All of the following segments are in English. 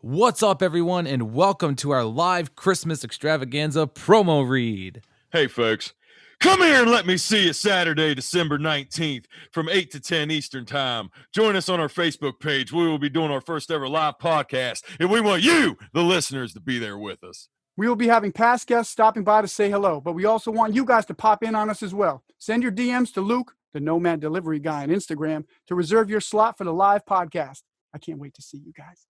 What's up, everyone, and welcome to our live Christmas extravaganza promo read. Hey, folks, come here and let me see you Saturday, December 19th from 8 to 10 Eastern Time. Join us on our Facebook page. We will be doing our first ever live podcast, and we want you, the listeners, to be there with us. We will be having past guests stopping by to say hello, but we also want you guys to pop in on us as well. Send your DMs to Luke, the Nomad Delivery Guy on Instagram, to reserve your slot for the live podcast. I can't wait to see you guys.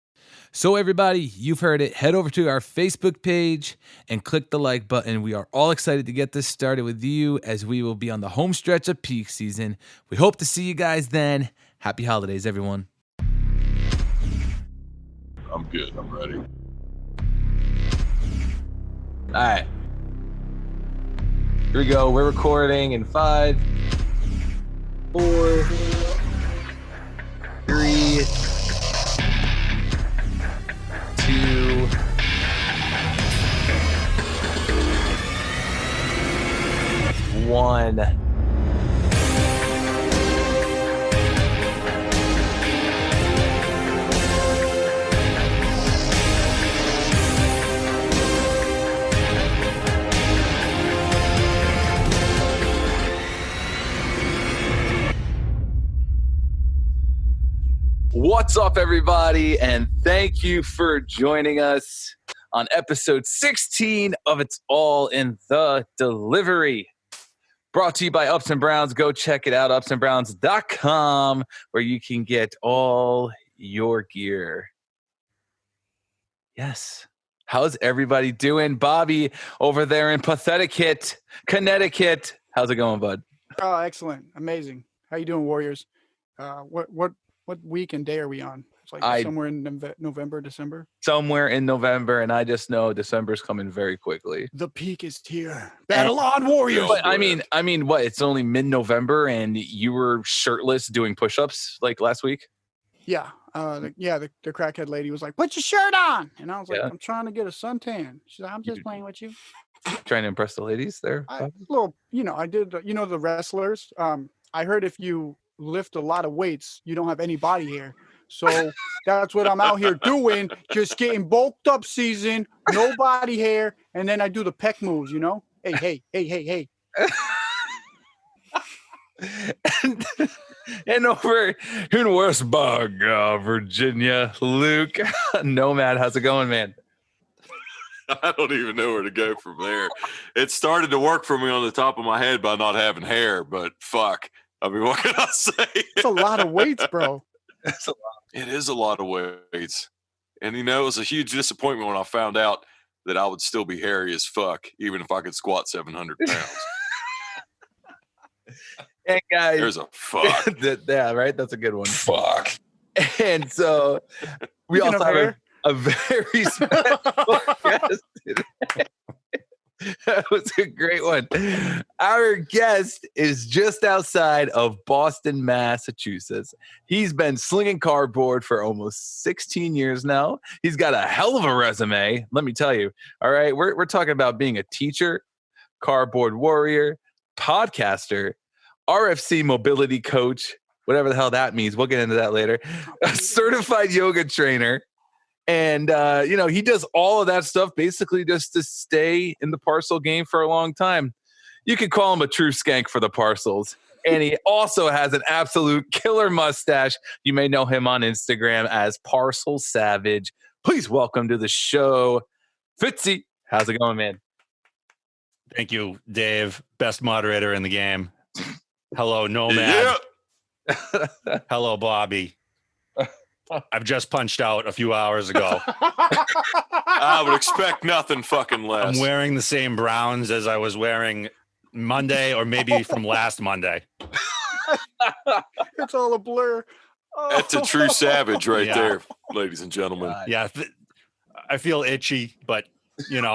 So everybody, you've heard it. Head over to our Facebook page and click the like button. We are all excited to get this started with you as we will be on the home stretch of peak season. We hope to see you guys then. Happy holidays, everyone. I'm good. I'm ready. All right. Here we go. We're recording in 5, 4, 3, 2, 1. What's up, everybody, and thank you for joining us on episode 16 of It's All in the Delivery. Brought to you by Ups and Browns. Go check it out, upsandbrowns.com, where you can get all your gear. Yes. How's everybody doing? Bobby over there in Patheticate, Connecticut. How's it going, bud? Oh, excellent. Amazing. How you doing, Warriors? What week and day are we on? It's like somewhere in November, December? Somewhere in November, and I just know December's coming very quickly. The peak is here. Battle on, Warriors! But I mean, what? It's only mid-November, and you were shirtless doing push-ups like last week? Yeah. The crackhead lady was like, "Put your shirt on!" And I was like, "I'm trying to get a suntan." She's like, "I'm just playing with you." Trying to impress the ladies there? I did, the wrestlers. I heard if you lift a lot of weights, you don't have any body hair. So that's what I'm out here doing, just getting bulked up season, no body hair, and then I do the peck moves, Hey. And over in Westburg, Virginia, Luke, Nomad, how's it going, man? I don't even know where to go from there. It started to work for me on the top of my head by not having hair, but fuck. I mean, what can I say? It's a lot of weights, bro. It is a lot of weights. And, it was a huge disappointment when I found out that I would still be hairy as fuck, even if I could squat 700 pounds. And guys, there's a fuck. Yeah, right? That's a good one. Fuck. And so we also have a very special guest today. That was a great one. Our guest is just outside of Boston, Massachusetts. He's been slinging cardboard for almost 16 years now. He's got a hell of a resume, let me tell you. All right, we're talking about being a teacher, cardboard warrior, podcaster, RFC mobility coach, whatever the hell that means. We'll get into that later. A certified yoga trainer. And, he does all of that stuff basically just to stay in the parcel game for a long time. You could call him a true skank for the parcels. And he also has an absolute killer mustache. You may know him on Instagram as Parcel Savage. Please welcome to the show, Fitzie. How's it going, man? Thank you, Dave. Best moderator in the game. Hello, Nomad. Yeah. Hello, Bobby. I've just punched out a few hours ago. I would expect nothing fucking less. I'm wearing the same Browns as I was wearing Monday or maybe from last Monday. It's all a blur. That's a true savage right there, ladies and gentlemen. Yeah, I feel itchy, but,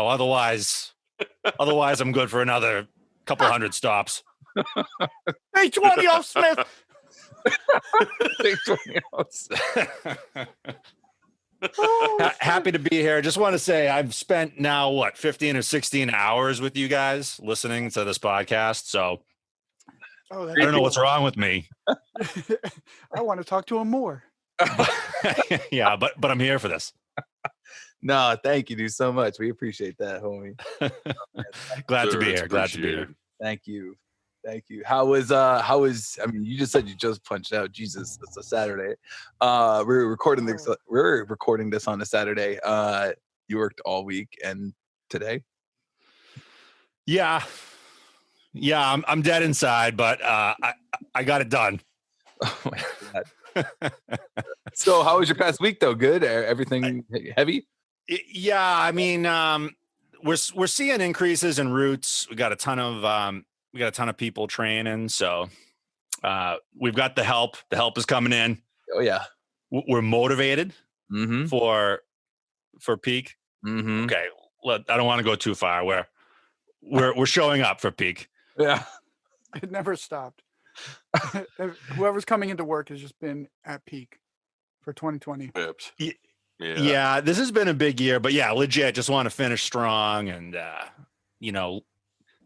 otherwise I'm good for another couple hundred stops. Hey, 20 off Smith. Happy to be here. Just want to say I've spent now 15 or 16 hours with you guys listening to this podcast. So I don't know what's wrong with me. I want to talk to him more. Yeah, but I'm here for this. No, thank you, dude, so much. We appreciate that, homie. Glad to be Sure, it's here. Glad to be here. appreciated. Thank you. How was I mean, you just said you just punched out. Jesus, it's a Saturday. We're recording this on a Saturday. You worked all week and today? Yeah. I'm dead inside, but I got it done. Oh my God. So how was your past week though? Good? Everything heavy? Yeah, I mean, we're seeing increases in routes. We got a ton of people training, so we've got the help. The help is coming in. Oh yeah. We're motivated Mm-hmm. for peak. Mm-hmm. Okay, I don't want to go too far. We're showing up for peak. Yeah. It never stopped. Whoever's coming into work has just been at peak for 2020. Pips. Yeah, this has been a big year, but yeah, legit. Just want to finish strong, and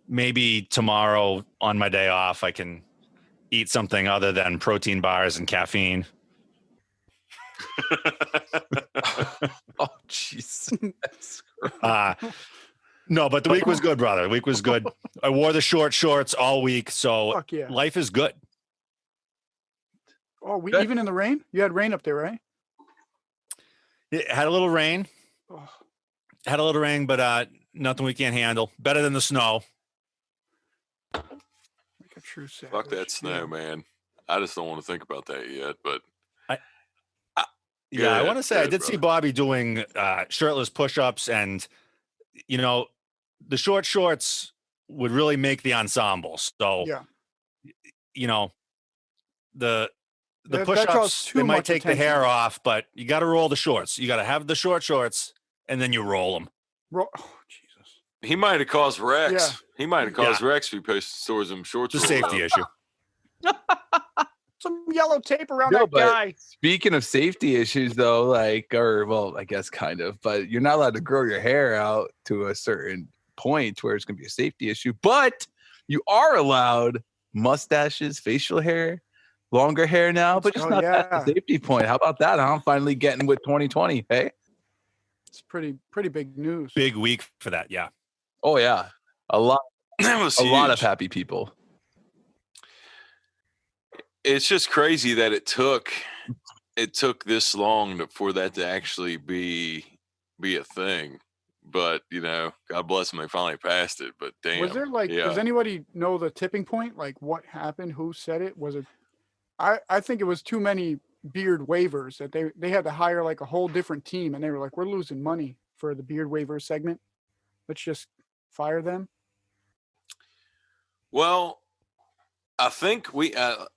maybe tomorrow on my day off, I can eat something other than protein bars and caffeine. Oh jeez. No, but the week was good, brother. The week was good. I wore the short shorts all week, so Fuck yeah. life is good. Oh, Good. even in the rain? You had rain up there, right? It had a little rain. Oh, Had a little rain, but nothing we can't handle. Better than the snow. like a true savage. Fuck that snow, Yeah. man. I just don't want to think about that yet. But Yeah, I Good, want to say I good, did see brother. Bobby doing shirtless push-ups, and the short shorts would really make the ensemble. So Yeah. The That push-ups, draws too they might much take the attention. hair off, but you got to roll the shorts. You got to have the short shorts, and then you roll them. Oh, Jesus. he might have caused Rex. Yeah. He might have caused Rex if he posted stores them shorts. It's a rolled safety up. issue. Some yellow tape around No, that but guy. speaking of safety issues though, I guess kind of, but you're not allowed to grow your hair out to a certain point where it's going to be a safety issue, but you are allowed mustaches, facial hair, longer hair now, but just not past the safety point. How about that? I'm finally getting with 2020. Hey. It's pretty big news. Big week for that. Yeah. Oh yeah. A lot That was a lot of huge. happy people. It's just crazy that it took this long for that to actually be a thing. But God bless them, they finally passed it. But damn, Was there does anybody know the tipping point? Like what happened? Who said it? Was it I think it was too many beard waivers that they had to hire like a whole different team, and they were like, we're losing money for the beard waiver segment. Let's just fire them. Well, I think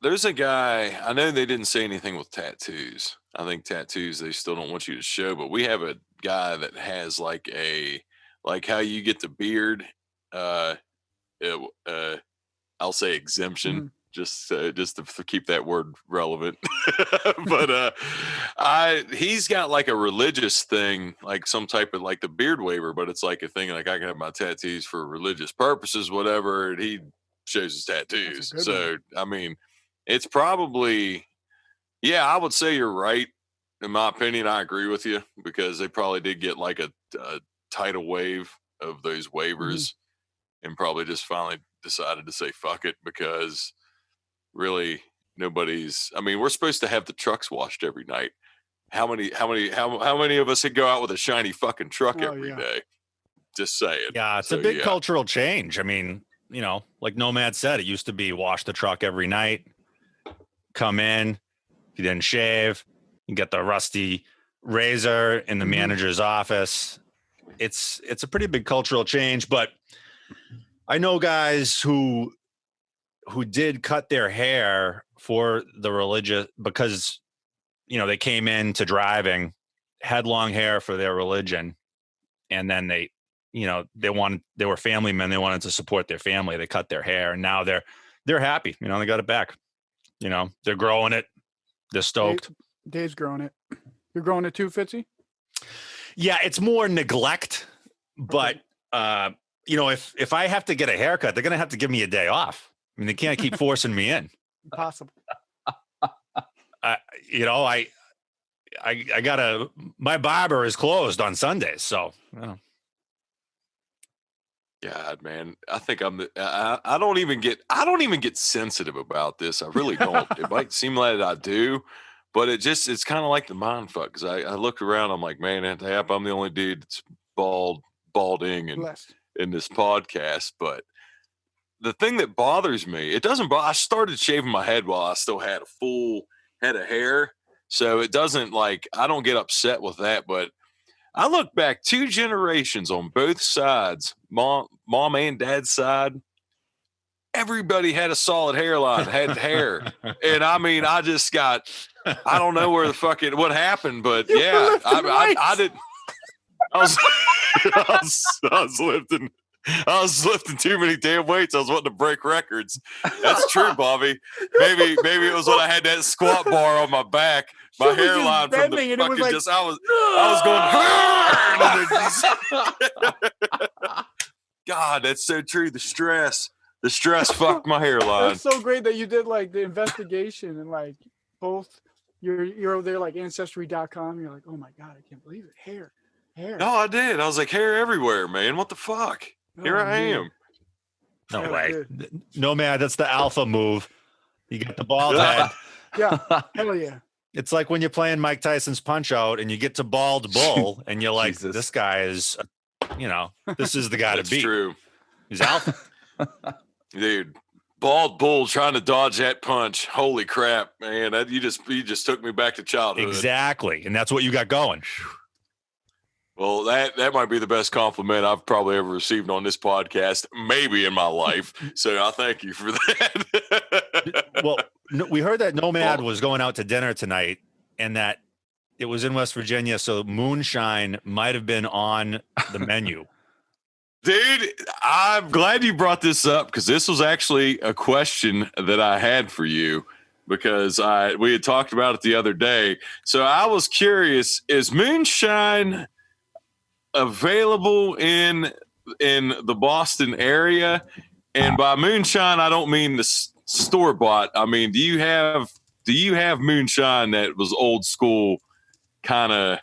there's a guy, I know they didn't say anything with tattoos. I think tattoos, they still don't want you to show, but we have a guy that has like how you get the beard, I'll say exemption, just to keep that word relevant. But he's got like a religious thing, like some type of like the beard waiver, but it's like a thing like I can have my tattoos for religious purposes, whatever, and he shows his tattoos. good So I mean, it's probably, yeah, I would say you're right. In my opinion, I agree with you because they probably did get like a tidal wave of those waivers and probably just finally decided to say fuck it because really nobody's, I mean, we're supposed to have the trucks washed every night. How many of us could go out with a shiny fucking truck every day? Just saying. Yeah, it's a big cultural change. I mean, like Nomad said, it used to be wash the truck every night, come in, if you didn't shave, you get the rusty razor in the manager's office. It's a pretty big cultural change, but I know guys who did cut their hair for the religious because they came into driving, had long hair for their religion, and then they were family men, they wanted to support their family, they cut their hair, and now they're happy, they got it back, they're growing it, they're stoked. Dave's growing it. You're growing it too, Fitzie? Yeah, it's more neglect, but if I have to get a haircut, they're gonna have to give me a day off. I mean, they can't keep forcing me in. Impossible. I gotta. My barber is closed on Sundays, so. God, man, I think I don't even get sensitive about this. I really don't. It might seem like I do, but it's kind of like the mind fuck. Because I look around, I'm like, man, I'm the only dude that's balding in this podcast. But the thing that bothers me, it doesn't bother. I started shaving my head while I still had a full head of hair, so it doesn't like I don't get upset with that, but. I look back 2 generations on both sides, mom and dad's side. Everybody had a solid hairline, had hair. And I mean, I just got, I don't know where the fuck what happened, but yeah, I didn't, I was lifting too many damn weights. I was wanting to break records. That's true, Bobby. Maybe it was when I had that squat bar on my back. My hairline from the fucking like, I was going. God, that's so true. The stress fucked my hairline. It's so great that you did like the investigation and like both. You're over there like ancestry.com. You're like, oh my God, I can't believe it. Hair. No, I did. I was like, hair everywhere, man. What the fuck? Here I am. No way. Nomad, that's the alpha move. You get the bald head. Yeah. Hell yeah. It's like when you're playing Mike Tyson's Punch Out and you get to bald bull and you're like, this guy is, this is the guy to beat. That's true. He's alpha. Dude, bald bull trying to dodge that punch. Holy crap, man. You just took me back to childhood. Exactly. And that's what you got going. Well, that might be the best compliment I've probably ever received on this podcast, maybe in my life. So I thank you for that. Well, we heard that Nomad was going out to dinner tonight and that it was in West Virginia. So moonshine might have been on the menu. Dude, I'm glad you brought this up because this was actually a question that I had for you because we had talked about it the other day. So I was curious, is moonshine available in the Boston area? And by moonshine, I don't mean the store bought. I mean, do you have moonshine that was old school kind of?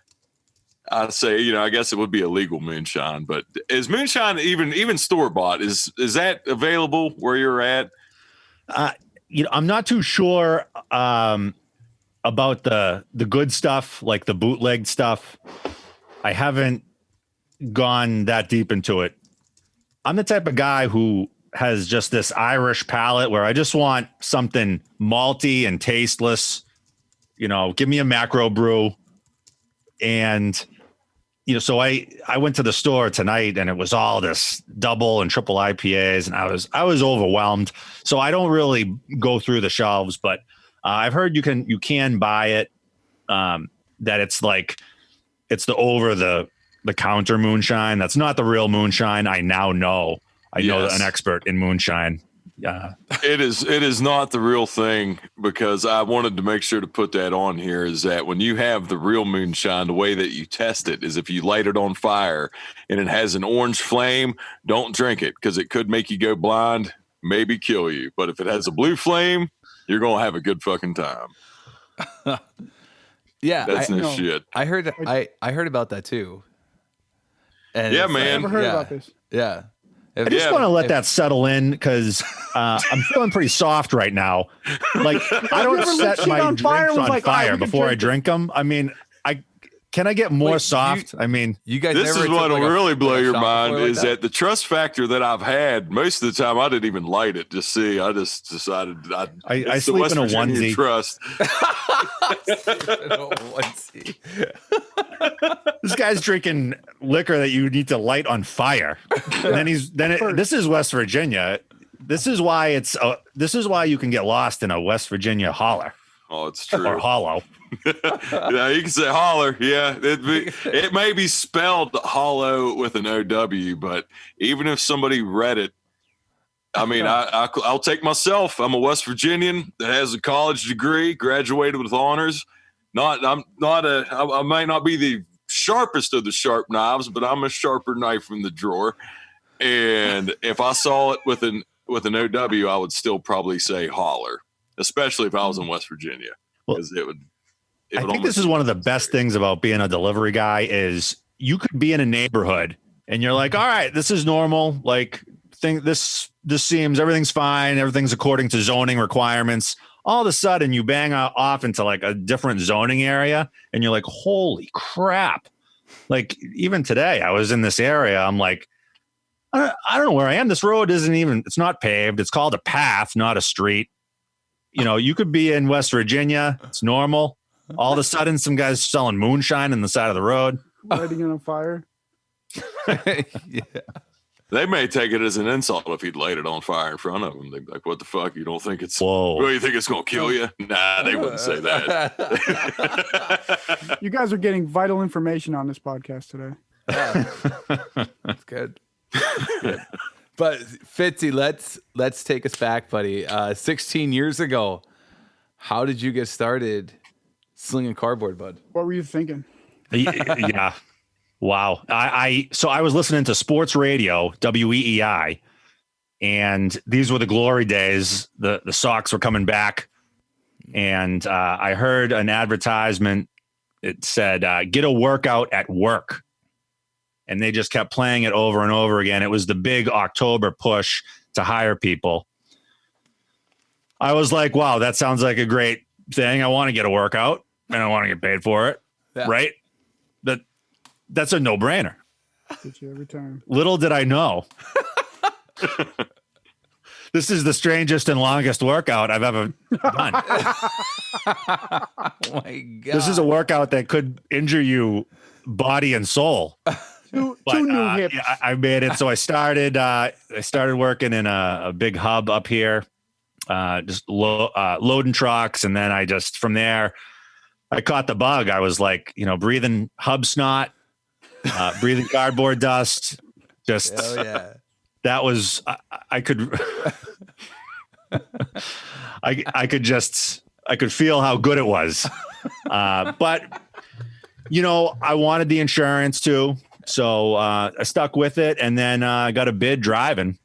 I'd say, I guess it would be illegal moonshine, but is moonshine even store bought? Is that available where you're at? I'm not too sure about the good stuff, like the bootleg stuff. I haven't gone that deep into it. I'm the type of guy who has just this Irish palate where I just want something malty and tasteless. Give me a macro brew. And, so I went to the store tonight and it was all this double and triple IPAs and I was overwhelmed. So I don't really go through the shelves, but I've heard you can buy it. That it's like, it's the counter moonshine. That's not the real moonshine. I now know. I know an expert in moonshine. It is not the real thing because I wanted to make sure to put that on here is that when you have the real moonshine, the way that you test it is if you light it on fire and it has an orange flame, don't drink it because it could make you go blind, maybe kill you. But if it has a blue flame, you're going to have a good fucking time. Yeah. That's no shit. I heard about that too. And yeah, man. I never heard about this. Yeah. I just want to let that settle in because I'm feeling pretty soft right now. Like I don't set my drinks on fire before I drink them. I mean, can I get more soft? I mean, you guys. This is what will really blow your mind is that the trust factor that I've had most of the time I didn't even light it. Just see, I just decided I sleep in a onesie. Trust. This guy's drinking liquor that you need to light on fire, and then this is West Virginia. This is why you can get lost in a West Virginia holler. Oh, it's true. Or hollow. Yeah, you can say holler. Yeah, it may be spelled hollow with an OW, but even if somebody read it, I mean, I'll take myself. I'm a West Virginian that has a college degree, graduated with honors. I might not be the sharpest of the sharp knives, but I'm a sharper knife in the drawer. And if I saw it with an OW, I would still probably say holler, especially if I was in West Virginia, because it would I think this is one of the best things about being a delivery guy is you could be in a neighborhood and you're like, all right, this is normal. Like this seems everything's fine. Everything's according to zoning requirements. All of a sudden you bang off into like a different zoning area and you're like, holy crap. Like even today I was in this area. I'm like, I don't know where I am. This road it's not paved. It's called a path, not a street. You know, you could be in West Virginia. It's normal. All of a sudden, some guy's selling moonshine on the side of the road. Lighting it on fire. Yeah. They may take it as an insult if you'd laid it on fire in front of them. They'd be like, what the fuck? You don't think it's, Whoa. Well, you think it's going to kill you? Nah, they wouldn't say that. You guys are getting vital information on this podcast today. That's good. But Fitzie, let's take us back, buddy. 16 years ago, how did you get started slinging cardboard, bud? What were you thinking? Yeah. Wow. So I was listening to sports radio, WEEI, and these were the glory days. The Sox were coming back, and I heard an advertisement. It said, get a workout at work. And they just kept playing it over and over again. It was the big October push to hire people. I was like, wow, that sounds like a great thing. I want to get a workout and I want to get paid for it. Yeah. Right? That's a no-brainer. Get you every time. Little did I know. This is the strangest and longest workout I've ever done. Oh my God. This is a workout that could injure you body and soul. Two new hips. Yeah, I made it. So I started working in a big hub up here, just loading trucks. And then from there, I caught the bug. I was like, breathing hub snot, breathing cardboard dust. Just, hell yeah. That was, I could feel how good it was. But I wanted the insurance too. So I stuck with it, and then I got a bid driving.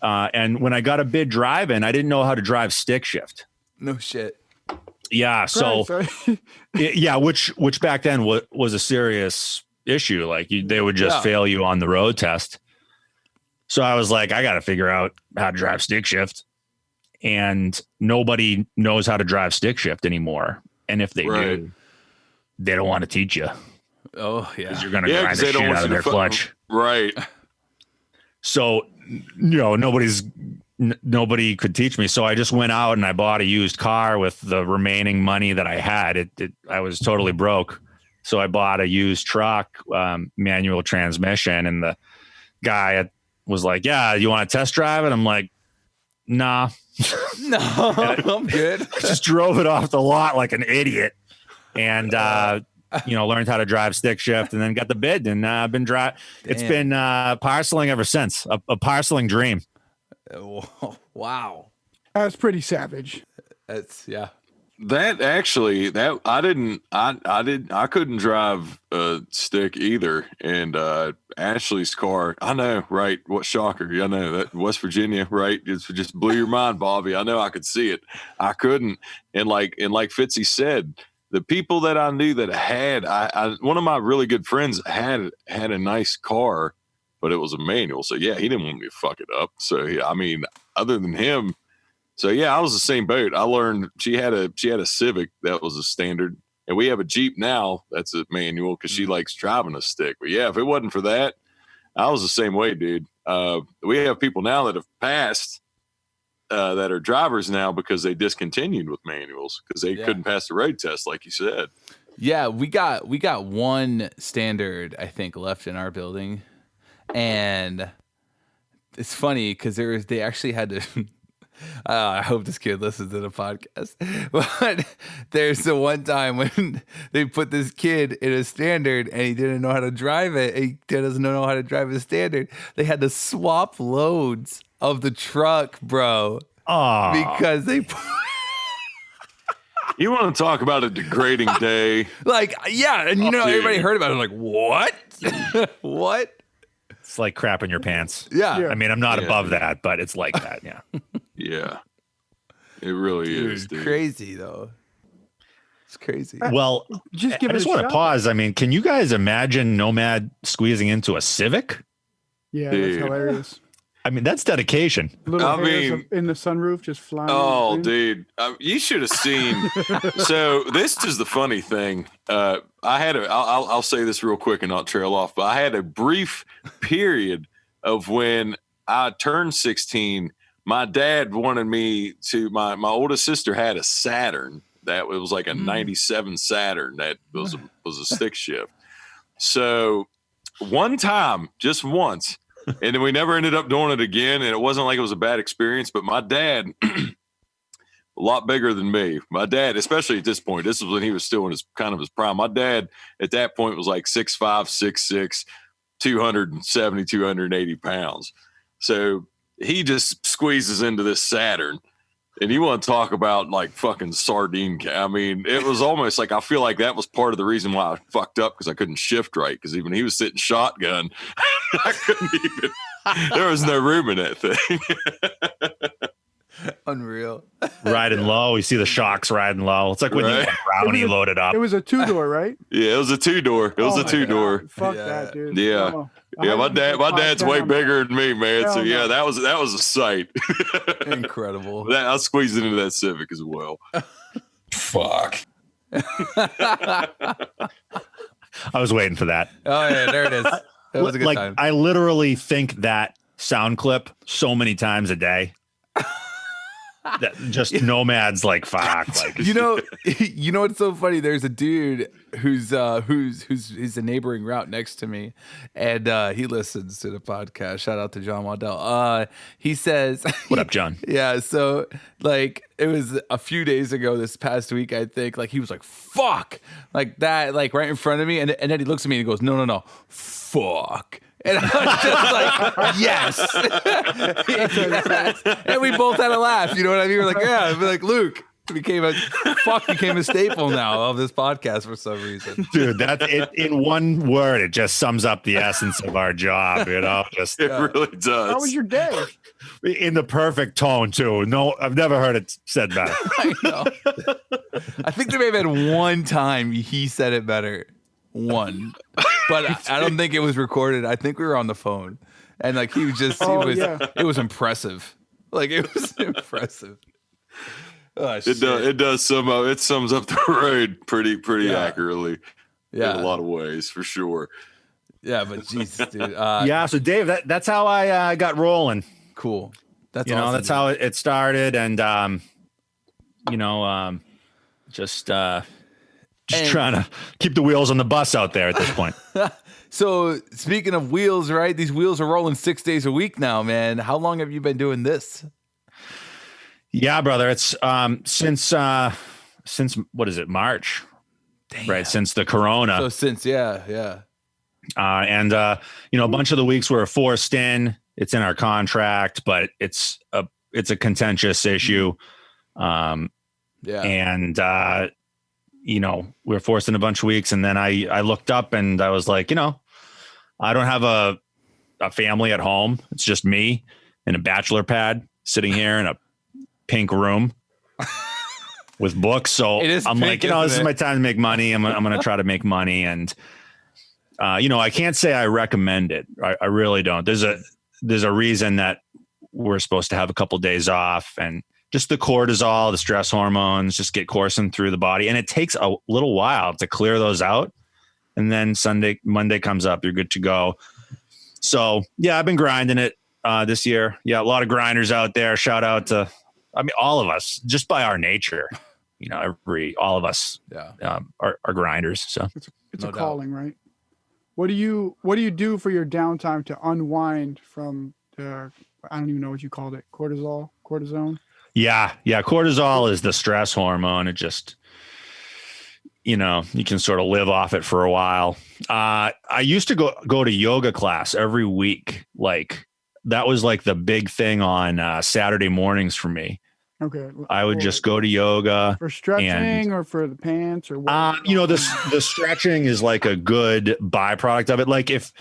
And when I got a bid driving, I didn't know how to drive stick shift. No shit. Yeah. So, which back then was a serious issue. Like they would just fail you on the road test. So I was like, I got to figure out how to drive stick shift. And nobody knows how to drive stick shift anymore. And if they do, they don't want to teach you. Oh, yeah. Because you're going to grind the shit out of their clutch. Right. So, nobody could teach me. So I just went out and I bought a used car with the remaining money that I had. I was totally broke. So I bought a used truck, manual transmission. And the guy was like, yeah, you want to test drive it? I'm like, nah. No, I'm good. I just drove it off the lot like an idiot. And, learned how to drive stick shift and then got the bid and I've been driving. It's been parceling ever since. A parceling dream. Wow. That's pretty savage. That's yeah. That actually, I couldn't drive a stick either. And Ashley's car, I know, right? What shocker. I know that West Virginia, right? It just blew your mind, Bobby. I know I could see it. I couldn't. And like Fitzie said, the people that I knew that had, one of my really good friends had a nice car, but it was a manual. So yeah, he didn't want me to fuck it up. So yeah, I mean, other than him, so yeah, I was the same boat. I learned she had a Civic that was a standard, and we have a Jeep now that's a manual because she likes driving a stick. But yeah, if it wasn't for that, I was the same way, dude. We have people now that have passed that are drivers now because they discontinued with manuals because they couldn't pass the road test, like you said. Yeah, we got one standard, I think, left in our building, and it's funny because they actually had to. I hope this kid listens to the podcast. But there's the one time when they put this kid in a standard and he didn't know how to drive it. He doesn't know how to drive a standard. They had to swap loads of the truck, bro. Oh, because they. You want to talk about a degrading day? Like, yeah, and everybody heard about it. Like, what? What? It's like crap in your pants. Yeah. I mean, I'm not above that, but it's like that. Yeah. Yeah. It really is, dude. Crazy though. It's crazy. Well, Just give I it just a want to shot. pause. I mean, can you guys imagine Nomad squeezing into a Civic? Yeah, that's Dude. hilarious. I mean, that's dedication. Little I hairs mean- in the sunroof just flying. Oh, in the dude, you should have seen. So this is the funny thing. I'll say this real quick and not trail off. But I had a brief period of when I turned 16. My dad wanted me to. My oldest sister had a Saturn that it was like a '97 Saturn that was a stick shift. So one time, just once. And then we never ended up doing it again. And it wasn't like it was a bad experience, but my dad, a lot bigger than me. My dad, especially at this point, this is when he was still in his prime. My dad at that point was like 6'5", 6'6", 270, 280 pounds. So he just squeezes into this Saturn. And you want to talk about like fucking sardine? I mean, it was almost like I feel like that was part of the reason why I fucked up because I couldn't shift right. Because even he was sitting shotgun, I couldn't even. There was no room in that thing. Unreal. Riding low, you see the shocks riding low. It's like when you Right. have brownie loaded up. It was a 2-door, right? Yeah, it was a 2-door. It was Oh a my 2-door. God. Fuck Yeah. that, dude. Yeah. No. Yeah, my dad's way 5'10". bigger than me, man. So Hell yeah, no. that was a sight. Incredible. I squeezed it into that Civic as well. Fuck. I was waiting for that. Oh yeah, there it is. That was a good Like, time. I literally think that sound clip so many times a day. That just Nomad's like, fuck. Like, You know what's so funny? There's a dude who's a neighboring route next to me, and he listens to the podcast. Shout out to John Waddell. He says, what up, John? Yeah, so like it was a few days ago, this past week, I think. Like he was like, "Fuck," like that, like right in front of me, and then he looks at me and he goes, "No, fuck." And I was just like, yes. And we both had a laugh. You know what I mean? We're like, yeah. We're like, Luke became a staple now of this podcast for some reason. Dude, that's it. In one word, it just sums up the essence of our job. You know, just It really does. How was your day? in the perfect tone too. No, I've never heard it said better. I know. I think there may have been one time he said it better. One, but I don't think it was recorded. I think we were on the phone, and like he was just, it was impressive. Like it was impressive. Oh, It does it sums up the road pretty accurately. Yeah, in a lot of ways for sure. Yeah, but Jesus, dude. Yeah, so Dave, that's how I got rolling. Cool. That's awesome, that's dude. How it started, and just trying to keep the wheels on the bus out there at this point. So speaking of wheels, right? These wheels are rolling 6 days a week now, man. How long have you been doing this? Yeah, brother. It's since what is it, March? Damn. Right, since the corona. So since yeah. And a bunch of the weeks were forced in. It's in our contract, but it's a contentious issue. Yeah. And we're forced in a bunch of weeks, and then I looked up and I was like, I don't have a family at home. It's just me and a bachelor pad sitting here in a pink room with books. So I'm pink, like, this is my time to make money. I'm going to try to make money. And, I can't say I recommend it. I really don't. There's a reason that we're supposed to have a couple of days off, and just the cortisol, the stress hormones, just get coursing through the body. And it takes a little while to clear those out. And then Monday comes up, you're good to go. So yeah, I've been grinding it this year. Yeah. A lot of grinders out there. Shout out to, all of us, just by our nature, all of us are grinders. So it's a calling, right? What do you do for your downtime to unwind from the, I don't even know what you called it, cortisone? Yeah. Cortisol is the stress hormone. It just, you can sort of live off it for a while. I used to go to yoga class every week. Like that was like the big thing on Saturday mornings for me. Okay. I would just go to yoga for stretching or for the pants or what? The stretching is like a good byproduct of it. Like if,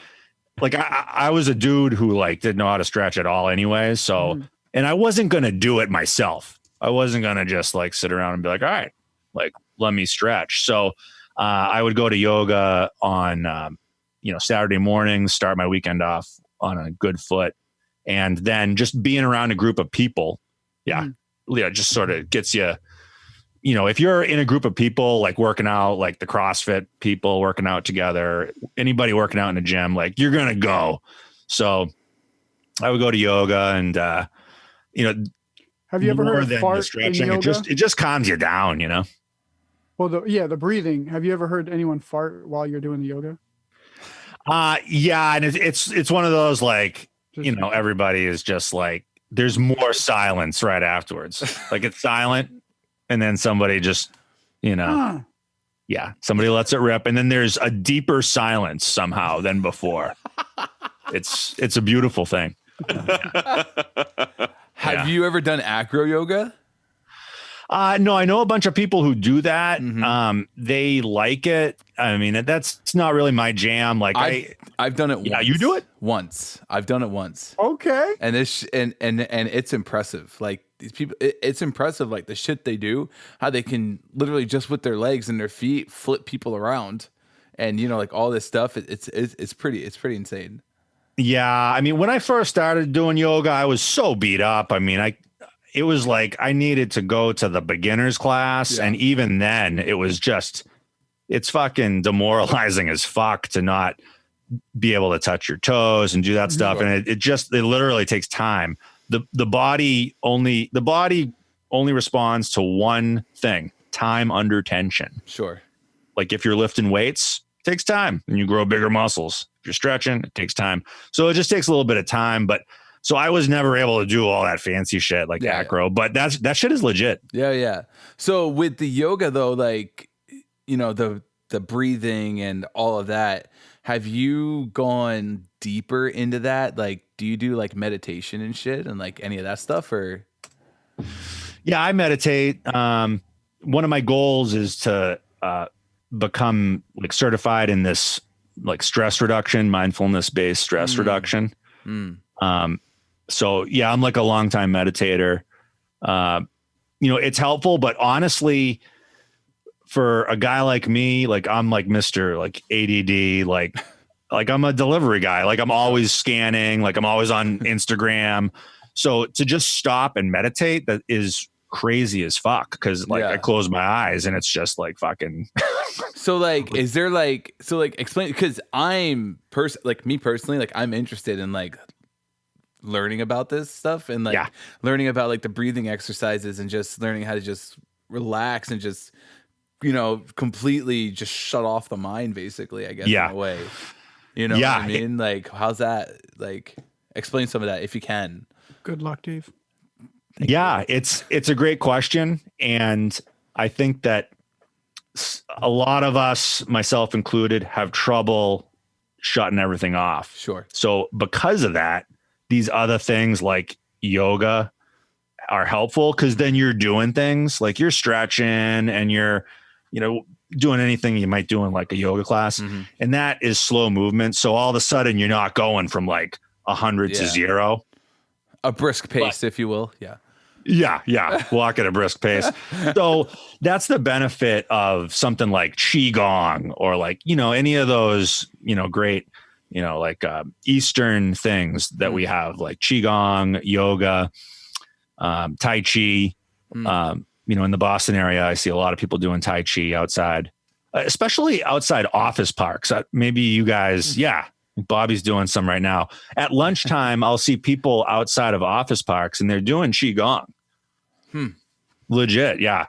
like I was a dude who like didn't know how to stretch at all anyway. So, and I wasn't going to do it myself. I wasn't going to just like sit around and be like, all right, like let me stretch. So I would go to yoga on, Saturday mornings, start my weekend off on a good foot. And then just being around a group of people. Yeah. Yeah. Just sort of gets you, if you're in a group of people, like working out, like the CrossFit people working out together, anybody working out in a gym, like you're going to go. So I would go to yoga and, have you ever heard of fart stretching, in yoga? it just calms you down, Well, the breathing. Have you ever heard anyone fart while you're doing the yoga? Yeah. And it's one of those, like, everybody is just like, there's more silence right afterwards. Like it's silent. And then somebody just, somebody lets it rip. And then there's a deeper silence somehow than before. It's a beautiful thing. Have you ever done acro yoga? No, I know a bunch of people who do that. Mm-hmm. They like it. I mean, it's not really my jam. Like I've done it once. Yeah, you do it? Once. I've done it once. Okay. And it's impressive. Like these people, it's impressive. Like the shit they do, how they can literally just with their legs and their feet flip people around, and like all this stuff. It's pretty insane. Yeah, I mean, when I first started doing yoga, I was so beat up. I mean, it was like I needed to go to the beginner's class, and even then, it was just it's fucking demoralizing as fuck to not be able to touch your toes and do that stuff, and it literally takes time. The body only responds to one thing: time under tension. Sure. Like if you're lifting weights, it takes time, and you grow bigger muscles. If you're stretching, it takes time. So it just takes a little bit of time. But so I was never able to do all that fancy shit like acro, but that shit is legit. Yeah, yeah. So with the yoga though, like the breathing and all of that, have you gone deeper into that? Like, do you do like meditation and shit and like any of that stuff or? Yeah, I meditate. One of my goals is to become like certified in this like stress reduction, mindfulness based stress reduction. So yeah, I'm like a longtime meditator. It's helpful, but honestly, for a guy like me, like I'm like Mr. like ADD, like I'm a delivery guy. Like I'm always scanning, like I'm always on Instagram. So to just stop and meditate, that is crazy as fuck. Cause like I close my eyes and it's just like fucking. So like, is there like, explain, cause me personally, like I'm interested in like learning about this stuff and like learning about like the breathing exercises and just learning how to just relax and just, completely just shut off the mind basically, I guess, in a way, what I mean? Like, how's that? Like, explain some of that if you can. Good luck, Dave. It's a great question. And I think that a lot of us, myself included, have trouble shutting everything off. Sure. So because of that, these other things like yoga are helpful because then you're doing things like you're stretching and you're, doing anything you might do in like a yoga class. Mm-hmm. And that is slow movement. So all of a sudden you're not going from like 100 to 0. A brisk pace, if you will. Yeah. Yeah. Walk at a brisk pace. So that's the benefit of something like Qigong or like, any of those, great, like Eastern things that we have like Qigong, yoga, Tai Chi. In the Boston area, I see a lot of people doing Tai Chi outside, especially outside office parks. Maybe you guys, Bobby's doing some right now. At lunchtime, I'll see people outside of office parks and they're doing Qigong. Legit. Yeah.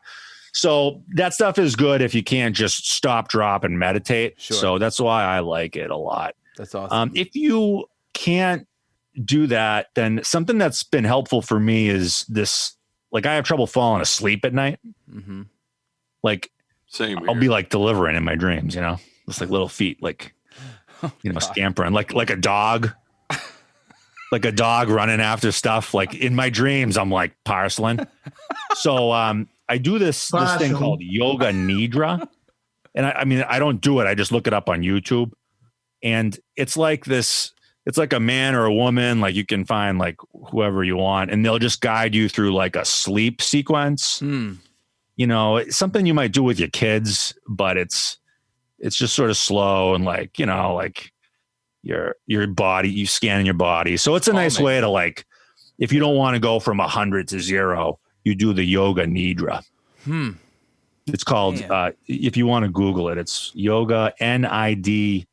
So that stuff is good if you can't just stop, drop, and meditate. Sure. So that's why I like it a lot. That's awesome. If you can't do that, then something that's been helpful for me is this, like I have trouble falling asleep at night. Mm-hmm. Like same here. I'll be like delivering in my dreams, just like little feet, like, scampering like a dog, like a dog running after stuff. Like in my dreams, I'm like parceling. So I do this thing called yoga nidra. And I don't do it. I just look it up on YouTube. And it's like this, it's like a man or a woman, like you can find like whoever you want, and they'll just guide you through like a sleep sequence. it's something you might do with your kids, but it's just sort of slow and like, like your body, you scanning your body. So it's a nice way to like, if you don't want to go from 100 to 0, you do the yoga nidra. It's called, if you want to Google it, it's yoga NIDRA.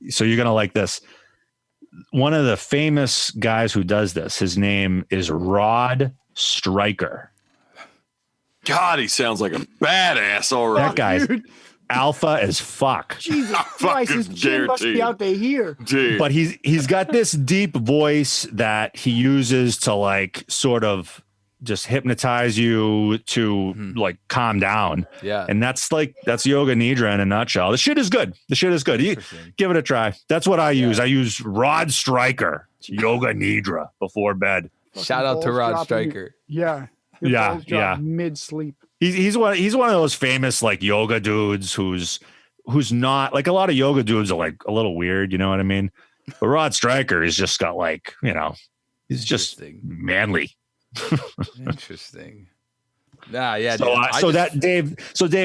So you're going to like this. One of the famous guys who does this, his name is Rod Stryker. God, he sounds like a badass already. That guy's alpha as fuck. Jesus Christ, his chin must be out there here. Dude. But he's got this deep voice that he uses to like sort of just hypnotize you to like calm down. Yeah. And that's yoga nidra in a nutshell. The shit is good. You give it a try. That's what I use. I use Rod Stryker. It's yoga nidra before bed. Shout out to Rod Stryker. Yeah. Mid sleep. He's one of those famous like yoga dudes who's not like, a lot of yoga dudes are like a little weird, you know what I mean? But Rod Stryker is just got like, he's just manly. Interesting. Yeah. Dave,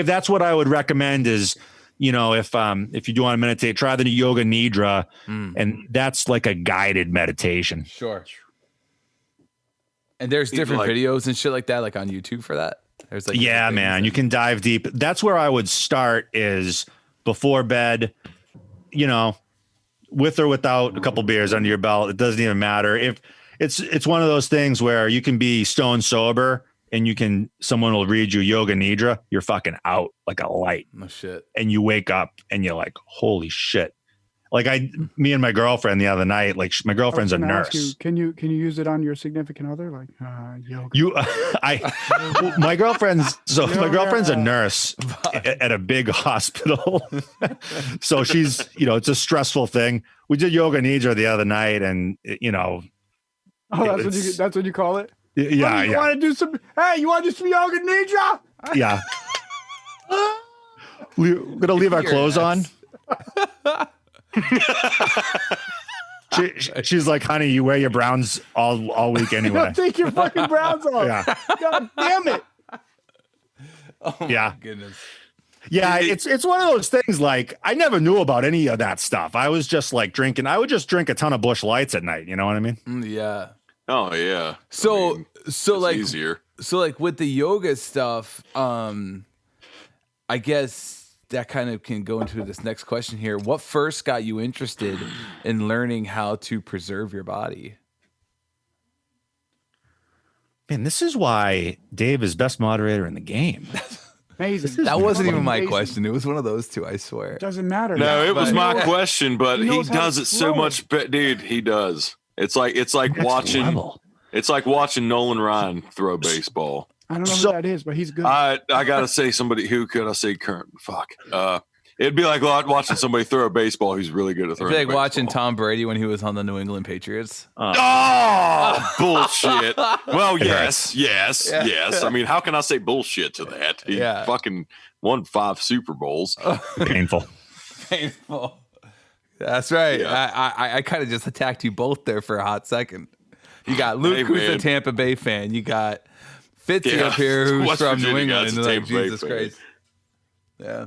that's what I would recommend is, if you do want to meditate, try the yoga nidra, and that's like a guided meditation. Sure. And there's different videos and shit like that, like on YouTube for that. There's like, yeah, man, you can dive deep. That's where I would start is before bed, with or without a couple beers under your belt. It doesn't even matter. If it's one of those things where you can be stone sober and someone will read you yoga nidra, you're fucking out like a light. No shit. And you wake up and you're like, holy shit. Like me and my girlfriend the other night, like my girlfriend's a nurse. Can you use it on your significant other? Like yoga. My girlfriend's a nurse at a big hospital. So she's, it's a stressful thing. We did yoga nidra the other night and that's what you call it? Yeah. You want to do some yoga nidra? Yeah. We're going to leave our clothes on. She's like, honey, you wear your browns all week anyway. Take your fucking browns off. Yeah. God damn it. Oh my goodness. Yeah, it's one of those things. Like, I never knew about any of that stuff. I was just like drinking. I would just drink a ton of Busch Lights at night. You know what I mean? Yeah. Oh yeah. So like easier. So like with the yoga stuff, I guess that kind of can go into this next question here. What first got you interested in learning how to preserve your body? Man, this is why Dave is best moderator in the game. Amazing. That wasn't even my question. It was one of those two, I swear. Doesn't matter. No, it was my question, but he knows how does to it so throw much better. Dude, he does. It's like watching Nolan Ryan throw baseball. I don't know who that is, but he's good. I gotta say somebody who could I say current fuck. It'd be like watching somebody throw a baseball who's really good at throwing. It'd be like watching Tom Brady when he was on the New England Patriots. Oh, bullshit. Well, yes. I mean, how can I say bullshit to that? He fucking won 5 Super Bowls. Painful. That's right. Yeah. I kind of just attacked you both there for a hot second. You got Luke, who's a Tampa Bay fan. You got Fitzie up here, who's West from Virginia New England. And like, Jesus fan. Christ. Yeah.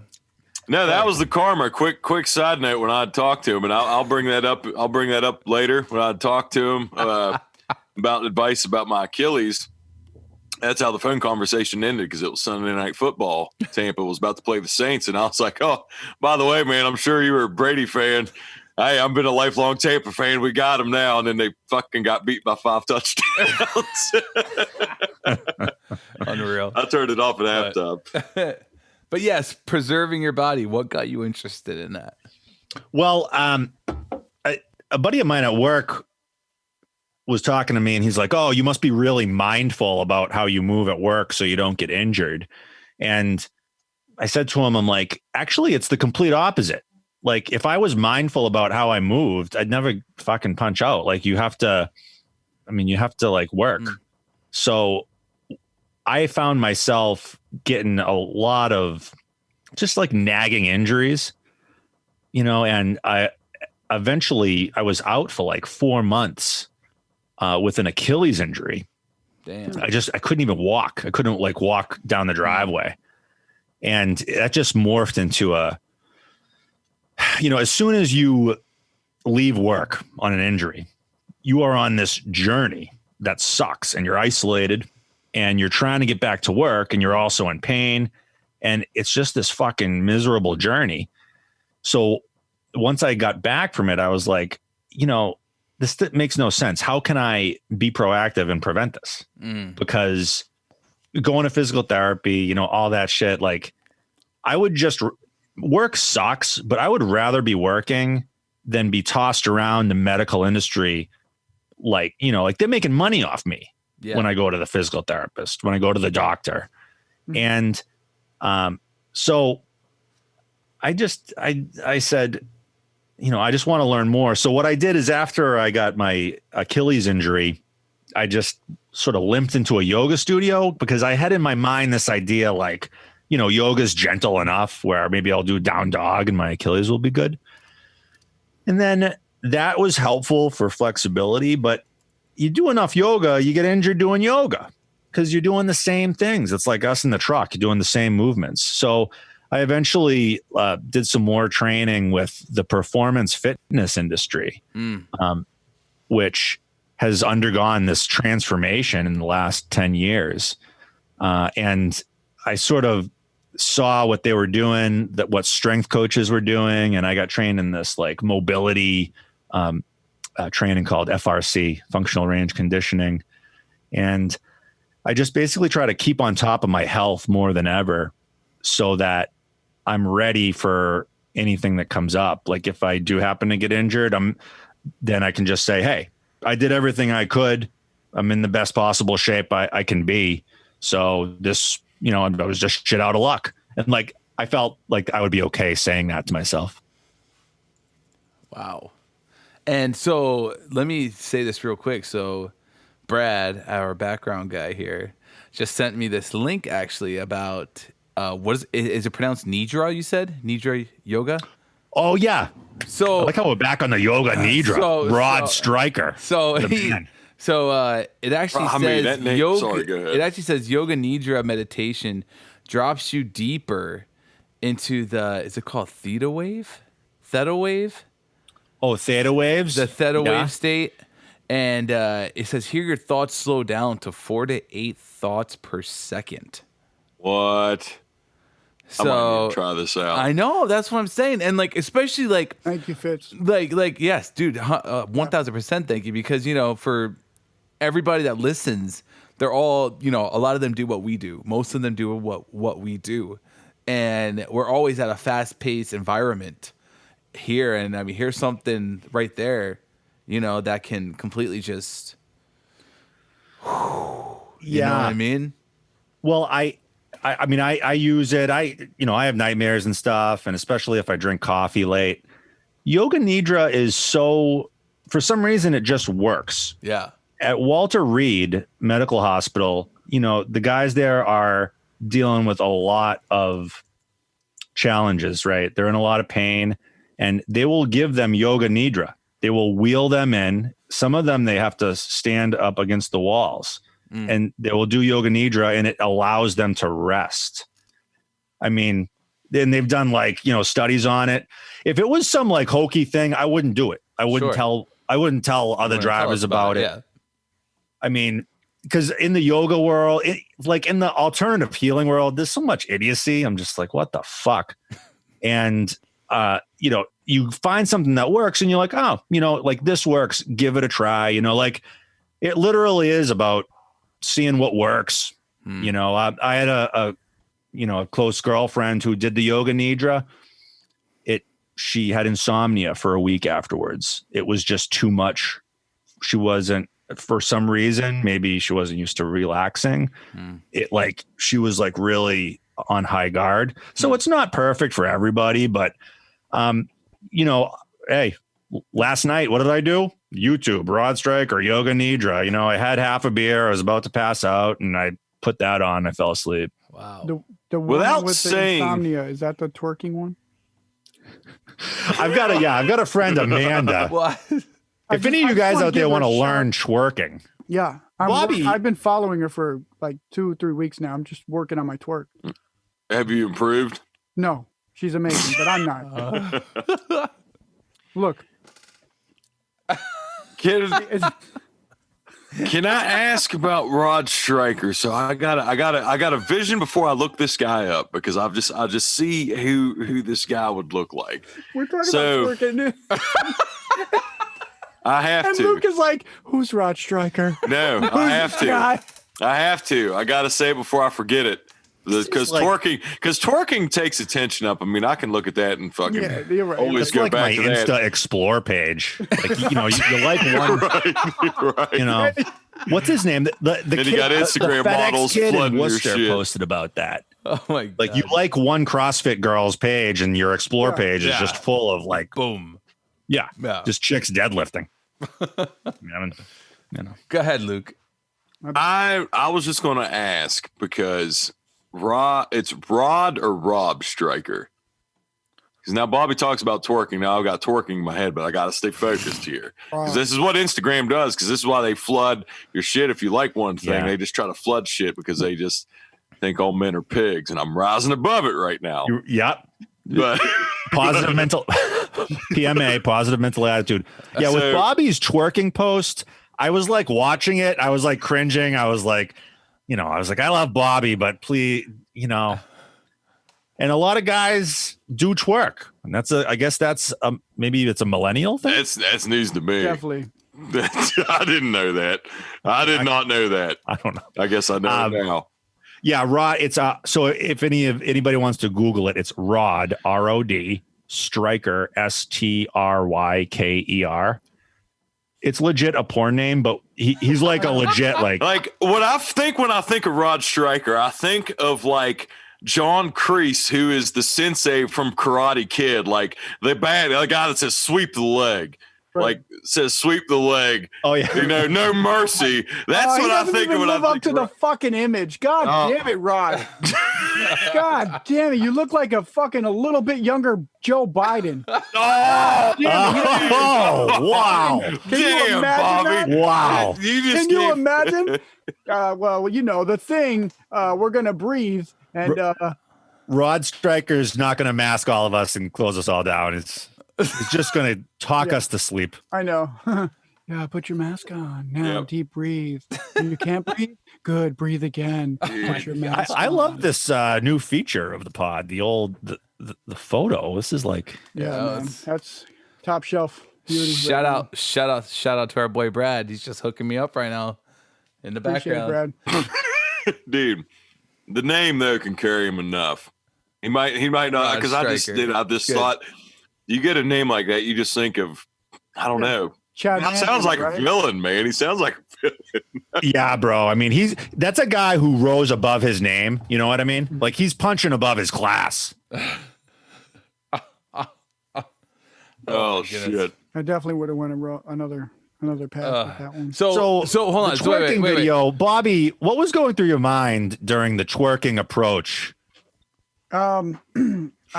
No, that was the karma. Quick side note. When I'd talk to him, and I'll bring that up. I'll bring that up later when I'd talk to him about advice about my Achilles. That's how the phone conversation ended, because it was Sunday Night Football. Tampa was about to play the Saints, and I was like, "Oh, by the way, man, I'm sure you were a Brady fan. Hey, I've been a lifelong Tampa fan. We got him now." And then they fucking got beat by 5 touchdowns. Unreal. I turned it off at halftime. But yes, preserving your body. What got you interested in that? Well, a buddy of mine at work was talking to me, and he's like, "Oh, you must be really mindful about how you move at work so you don't get injured." And I said to him, I'm like, actually, it's the complete opposite. Like, if I was mindful about how I moved, I'd never fucking punch out. Like, you have to like work. So I found myself getting a lot of just like nagging injuries, and I was out for like 4 months with an Achilles injury. Damn. I couldn't even walk. I couldn't like walk down the driveway. And that just morphed into as soon as you leave work on an injury, you are on this journey that sucks and you're isolated and you're trying to get back to work and you're also in pain. And it's just this fucking miserable journey. So once I got back from it, I was like, this makes no sense. How can I be proactive and prevent this? Because going to physical therapy, all that shit, like I would just work sucks, but I would rather be working than be tossed around the medical industry. Like they're making money off me when I go to the physical therapist, when I go to the doctor. And so I said, I just want to learn more. So what I did is after I got my Achilles injury, I just sort of limped into a yoga studio because I had in my mind this idea like, yoga's gentle enough where maybe I'll do down dog and my Achilles will be good. And then that was helpful for flexibility, but you do enough yoga, you get injured doing yoga because you're doing the same things. It's like us in the truck, you're doing the same movements. So I eventually did some more training with the performance fitness industry, which has undergone this transformation in the last 10 years. And I sort of saw what they were doing, what strength coaches were doing. And I got trained in this like mobility training called FRC, functional range conditioning. And I just basically try to keep on top of my health more than ever so that I'm ready for anything that comes up. Like if I do happen to get injured, then I can just say, hey, I did everything I could. I'm in the best possible shape I can be. So this, I was just shit out of luck. And like, I felt like I would be okay saying that to myself. Wow. And so let me say this real quick. So Brad, our background guy here, just sent me this link actually about, what is it pronounced Nidra, you said? Nidra yoga? Oh yeah. So I like how we're back on the yoga Nidra. Rod Stryker. So it actually says yoga. Sorry, go ahead. It actually says yoga Nidra meditation drops you deeper into is it called theta wave? Theta wave? Oh, theta waves? The theta wave state. And it says here your thoughts slow down to 4 to 8 thoughts per second. What? So I might need to try this out. I know, that's what I'm saying. And like, especially like, Thank you, Fitz. like, yes, dude, 1000% thank you. Because, for everybody that listens, they're all, a lot of them do what we do. Most of them do what we do. And we're always at a fast paced environment here. And I mean, here's something right there, that can completely just, you know what I mean? Well, I use it. I have nightmares and stuff. And especially if I drink coffee late, yoga Nidra is for some reason, it just works. Yeah. At Walter Reed Medical Hospital, the guys there are dealing with a lot of challenges, right? They're in a lot of pain and they will give them yoga Nidra. They will wheel them in. Some of them, they have to stand up against the walls and they will do yoga Nidra and it allows them to rest. I mean, then they've done like, studies on it. If it was some like hokey thing, I wouldn't do it. I wouldn't tell other drivers about it. Yeah. I mean, because in the yoga world, like in the alternative healing world, there's so much idiocy. I'm just like, what the fuck? And, you find something that works and you're like, oh, like this works, give it a try. Like it literally is about seeing what works. I had a close girlfriend who did the yoga Nidra. She had insomnia for a week afterwards. It was just too much. She wasn't, for some reason, maybe she wasn't used to relaxing. She was like really on high guard. So it's not perfect for everybody, but hey, last night, what did I do? YouTube, Rod Stryker, yoga Nidra. I had half a beer. I was about to pass out and I put that on. I fell asleep. Wow. The one Without with saying- the insomnia, is that the twerking one? I've got a friend, Amanda. Well, If any of you guys out there want to learn twerking, Yeah, I've been following her for like 2 or 3 weeks now. I'm just working on my twerk. Have you improved? No, she's amazing, but I'm not. Look, Can I ask about Rod Stryker? So I got a vision before I look this guy up because I just see who this guy would look like. we're talking about twerking. I have And to. Luke is like, "Who's Rod Stryker?" No, I have to. Guy? I have to. I got to say it before I forget it. Because twerking takes attention up. I mean, I can look at that and fucking you're right. always It's go like back my to Insta that. Explore page. Like, you like one, right. you know, what's his name? The Then kid, you got Instagram the FedEx models kid in flooding your Worcester shit. posted about that. Oh my god. Like, you like one CrossFit girl's page and your Explore page is just full of like, boom. yeah, Yeah. just chicks deadlifting. Go ahead, Luke. I was just going to ask because it's Rod or Rob Stryker. Because now Bobby talks about twerking. Now I've got twerking in my head, but I got to stay focused here. Because this is what Instagram does. Because this is why they flood your shit. If you like one thing, they just try to flood shit because they just think all men are pigs. And I'm rising above it right now. Yep. But Positive mental PMA, positive mental attitude. Yeah, with Bobby's twerking post, I was like watching it. I was like cringing. I was like, I love Bobby, but please, and a lot of guys do twerk. And I guess that's maybe it's a millennial thing. That's news to me. Definitely. I didn't know that. I did not know that. I don't know. I guess I know it now. Yeah, Rod. It's so if anybody wants to Google it, it's Rod ROD Stryker STRYKER. It's legit a porn name, but he's like a legit like what I think when I think of Rod Stryker, I think of like John Kreese, who is the sensei from Karate Kid, like the guy that says sweep the leg. Right. Like says sweep the leg. Oh yeah, no mercy. That's what I think of when I live up think to the fucking image. God damn it, Rod. God damn it, you look like a little bit younger Joe Biden. Oh, wow. Can you imagine Bobby. that? Wow. Can you imagine? Well, the thing, we're gonna breathe, and Rod Stryker's not going to mask all of us and close us all down. It's just going to talk us to sleep. I know. Yeah, put your mask on now. Deep breathe. You can't breathe. Good. Breathe again. Put your mask I on. love this new feature of the pod. The photo. This is like man. That's top shelf beauty. Shout out to our boy Brad. He's just hooking me up right now in the Appreciate background. it, Brad. Dude, the name though can carry him enough. He might not, because I just thought you get a name like that, you just think of, I don't know. Chad That sounds like a villain, man. He sounds like a villain. Yeah, bro. I mean, that's a guy who rose above his name. You know what I mean? Like he's punching above his class. Oh shit! I definitely would have went another pass with that one. So hold on. The So twerking wait. video, Bobby. What was going through your mind during the twerking approach? I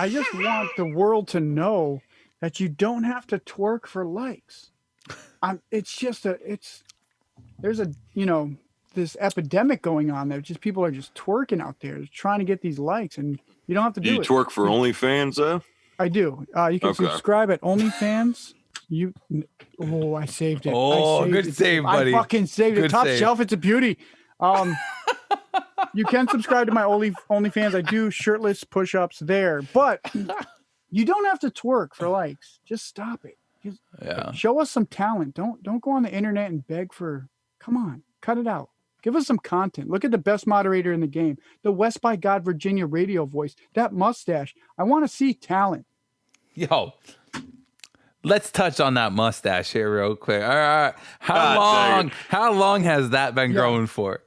just want the world to know that you don't have to twerk for likes. It's just there's this epidemic going on there. Just people are just twerking out there, just trying to get these likes, and you don't have to do you it. twerk for OnlyFans though? I do. You can subscribe at OnlyFans. I saved it. Oh, good save, buddy. I fucking saved it. Good Top save. shelf. It's a beauty. You can subscribe to my OnlyFans. I do shirtless push-ups there, but you don't have to twerk for likes. Just stop it. Just show us some talent. Don't go on the internet and beg for. Come on, cut it out. Give us some content. Look at the best moderator in the game, the West by God Virginia radio voice. That mustache. I want to see talent. Yo, let's touch on that mustache here real quick. All right. How long has that been growing for?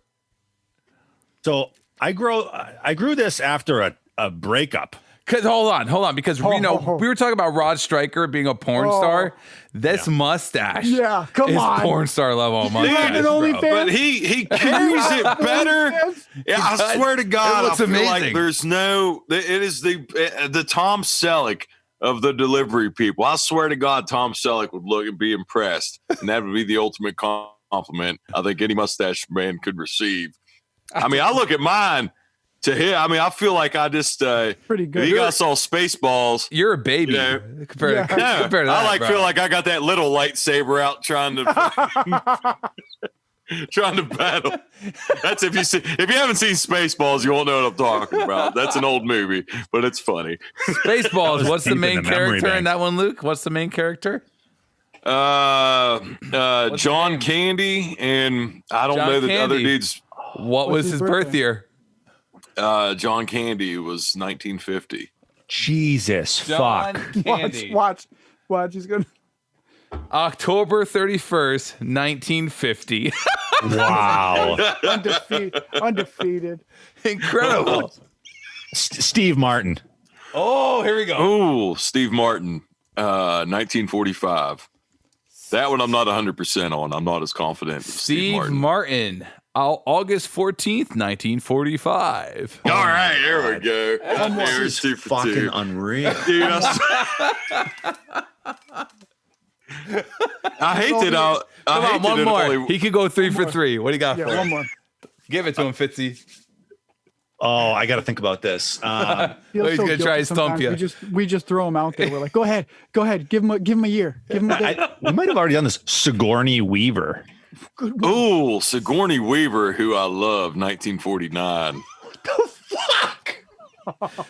So I grew this after a breakup. Cause hold on, because we were talking about Rod Stryker being a porn star. This mustache, come on, porn star level mustache, bro. But he carries it better. Yeah, I swear to God, it looks I feel amazing. like there's no. It is the Tom Selleck of the delivery people. I swear to God, Tom Selleck would look and be impressed, and that would be the ultimate compliment I think any mustache man could receive. I mean, I look at mine to him. I mean, I feel like I just Pretty good. If you guys saw Spaceballs, You're a baby. You know, compared to I that, like bro. feel like I got that little lightsaber out trying to trying to battle. That's if you haven't seen Spaceballs, you won't know what I'm talking about. That's an old movie, but it's funny. Spaceballs. What's the deep in main the memory character in bank. that one, Luke? What's the main character? his John name? Candy, and I don't John know the other Candy. dude's. What was his his birth birthday? year? John Candy was 1950. Jesus fuck. Watch. He's gonna. October 31st, 1950. Wow. Undefeated. Incredible. Steve Martin. Oh, here we go. Oh, Steve Martin, 1945. That one I'm not 100% on. I'm not as confident. With Steve Martin. August 14th, 1945. All right, there we go. This There's is 2 for fucking 2. unreal. Dude, I hate that. Come on, one more. He could go 3 for 3. What do you got Yeah, for one him? more. Give it to him, Fitzie. Oh, I got to think about this. Feels Oh, he's so gonna try guilty to stump sometimes. you. We just throw him out there. We're like, go ahead, give him a year, give him a day. We might have already done this. Sigourney Weaver. Oh, Sigourney Weaver, who I love, 1949.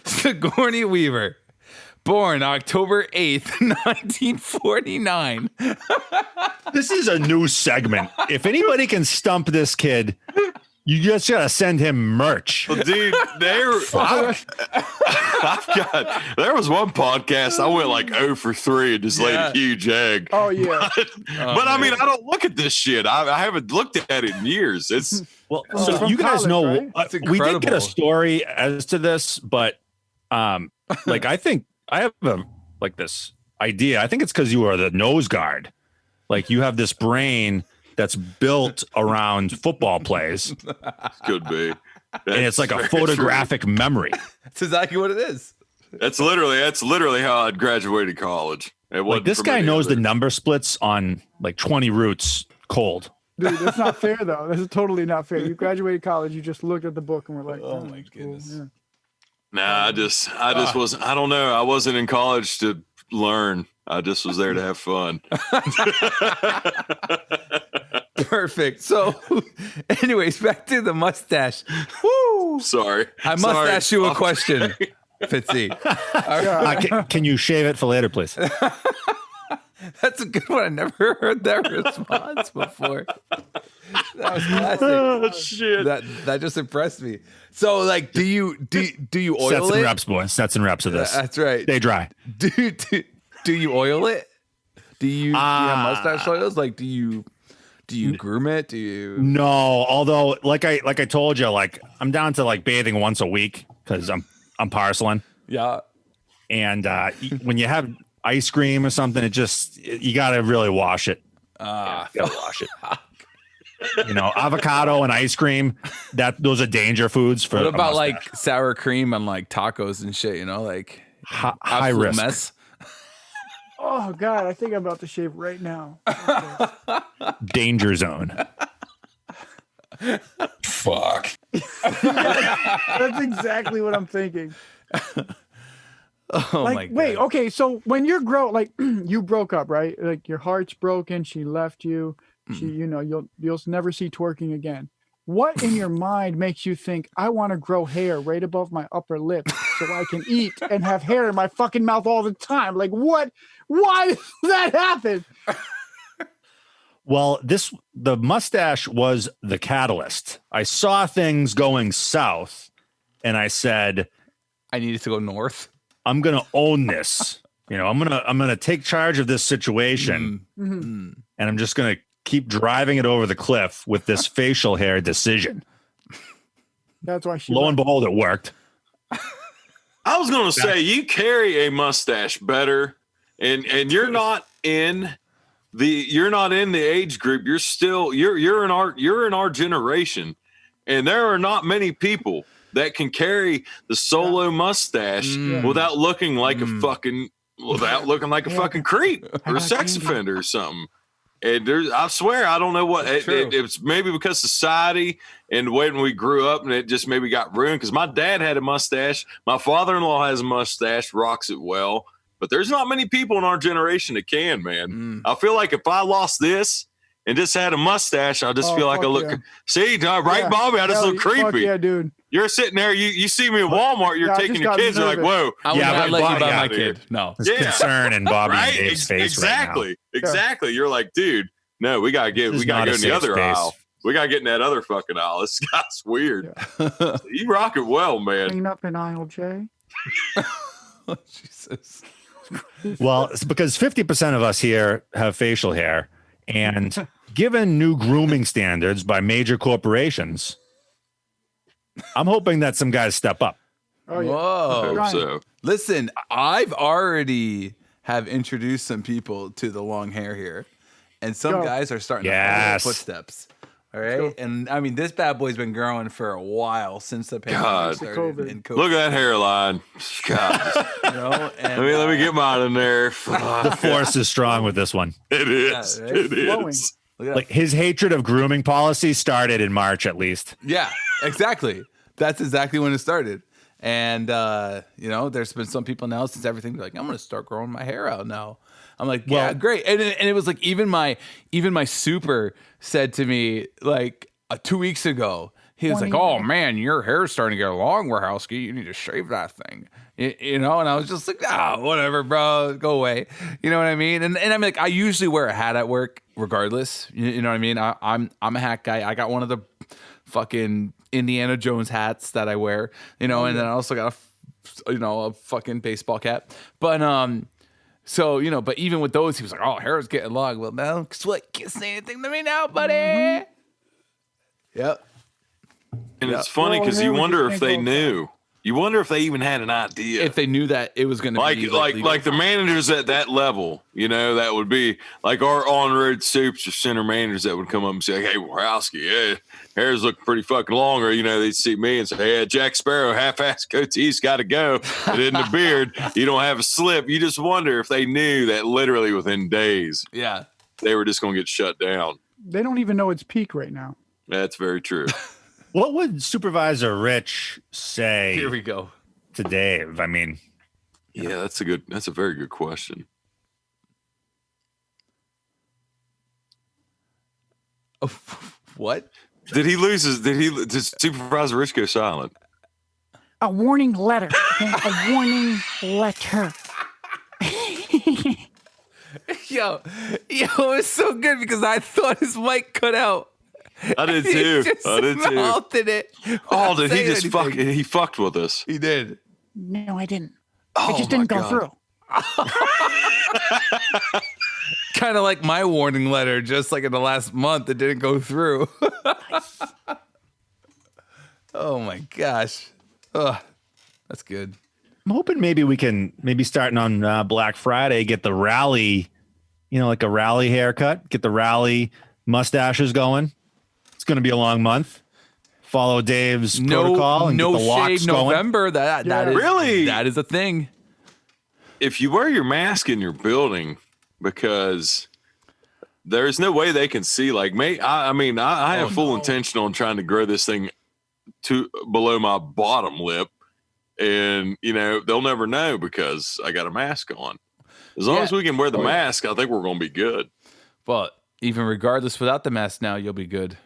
Sigourney Weaver. Born October 8th, 1949. This is a new segment. If anybody can stump this kid, you just gotta send him merch. Well, dude, there was one podcast I went like 0 for 3 and just laid Yeah. a huge egg. Oh yeah. But I mean, I don't look at this shit. I haven't looked at it in years. It's Well, Oh, so from you guys college, know right? That's we did get incredible. a story as to this, but like I think I have this idea. I think it's because you are the nose guard. Like you have this brain that's built around football plays, could be. and it's like a That's very photographic memory. That's exactly what it is. true. That's literally how I graduated college. It Like wasn't this from guy any knows other- the number splits on like 20 roots cold. Dude, that's not fair though. That's totally not fair. You graduated college, you just looked at the book and were like, Oh "Oh, my that's cool." goodness. Yeah. Nah, I just wasn't. I don't know. I wasn't in college to learn. I just was there to have fun. Perfect. So, anyways, back to the mustache. Woo! Sorry. I must Sorry. ask you a question, Fitzy. Can you shave it for later, please? That's a good one. I never heard that response before. That was classic. Oh shit. That just impressed me. So, like, do you oil Sets and it? reps, boys. Sets and reps of this. That's right. Stay dry. Do you oil it? Do you have mustache oils? Like, do you groom it? Do you? No, although like I told you, like I'm down to like bathing once a week because I'm parceling. Yeah. And when you have ice cream or something, you gotta really wash it. You gotta wash it. Avocado and ice cream, those are danger foods for. What a about mustache. like sour cream on like tacos and shit? Like high absolute risk? mess. Oh god, I think I'm about to shave right now. Danger zone. Fuck. That's exactly what I'm thinking. Oh my Like, god. wait, okay, so when you're you broke up, right? Like your heart's broken, she left you. She, you'll never see twerking again. What in your mind makes you think I want to grow hair right above my upper lip so I can eat and have hair in my fucking mouth all the time? Like what? Why does that happen? Well, the mustache was the catalyst. I saw things going south, and I said, I needed to go north. I'm gonna own this. I'm gonna take charge of this situation, Mhm. and I'm just gonna keep driving it over the cliff with this facial hair decision. That's why she Lo and behold, it worked. I was gonna say you carry a mustache better, and you're not in the age group. You're in our generation, and there are not many people that can carry the solo mustache without looking like a fucking creep or a sex offender or something. And I swear, I don't know what it's maybe because society and when we grew up and it just maybe got ruined. Because my dad had a mustache. My father-in-law has a mustache, rocks it well. But there's not many people in our generation that can, man. I feel like if I lost this and just had a mustache, I just feel like I look. See, right, Bobby? I just look creepy. Yeah, dude. You're sitting there. You see me at Walmart. You're taking your kids. You're like, whoa. I would not let you buy my kid. No. There's concern in Bobby and Dave's face exactly. right now. Exactly. You're like, dude, no, we gotta go in the other aisle. We gotta get in that other fucking aisle. This guy's weird. Yeah. You rock it well, man. Clean up in aisle J. Oh, Jesus. Well, it's because 50% of us here have facial hair, and given new grooming standards by major corporations, I'm hoping that some guys step up. Oh, yeah. Whoa. I hope so. Listen, I've already have introduced some people to the long hair here, and some guys are starting to follow their footsteps. All right. And I mean, this bad boy's been growing for a while since the pandemic started. In COVID. Look at that hairline. God. You know, and, let me get mine in there. The force is strong with this one. It is. Yeah, right? It is. Like his hatred of grooming policy started in March, at least. Yeah, exactly. That's exactly when it started. And, you know, there's been some people now since everything like, I'm going to start growing my hair out now. I'm like, yeah, great. And it was like, even my super said to me like 2 weeks ago, he was like, oh man, your hair's starting to get long, Warhowski. You need to shave that thing. You know? And I was just like, whatever, bro, go away. You know what I mean? And I'm like, I usually wear a hat at work regardless. You know what I mean? I'm a hat guy. I got one of the fucking Indiana Jones hats that I wear, you know, and then I also got a fucking baseball cap. But, so, you know, but even with those, he was like, oh, hair's getting long. Well, now, guess what? Can't say anything to me now, buddy. Yep. And it's funny because you wonder if they knew. You wonder if they even had an idea. If they knew that it was going to be like the managers at that level, you know, that would be like our on-road soups or center managers that would come up and say, hey, Warhowski, hair's looking pretty fucking long. Or, you know, they'd see me and say, hey, Jack Sparrow, half-ass goatee's got to go. And in the beard, you don't have a slip. You just wonder if they knew that literally within days. Yeah. They were just going to get shut down. They don't even know it's peak right now. That's very true. What would Supervisor Rich say? Here we go. To Dave? I mean, yeah, that's a very good question. Oh, what? Did Supervisor Rich go silent? A warning letter. A warning letter. Yo, it was so good because I thought his mic cut out. I did too. I did too. It. Oh, did he just he fucked with us? He did. No, I didn't. It just didn't go through. Kind of like my warning letter, just like in the last month, it didn't go through. Oh my gosh. That's good. I'm hoping maybe we can starting on Black Friday, get the rally, you know, like a rally haircut, get the rally mustaches going. It's going to be a long month. Follow Dave's protocol and get the locks shave going. November. That is really, that is a thing. If you wear your mask in your building, because there's no way they can see. Like me, I have full intention on trying to grow this thing to below my bottom lip, and you know they'll never know because I got a mask on. As long as we can wear the mask, I think we're going to be good. But even regardless, without the mask now, you'll be good.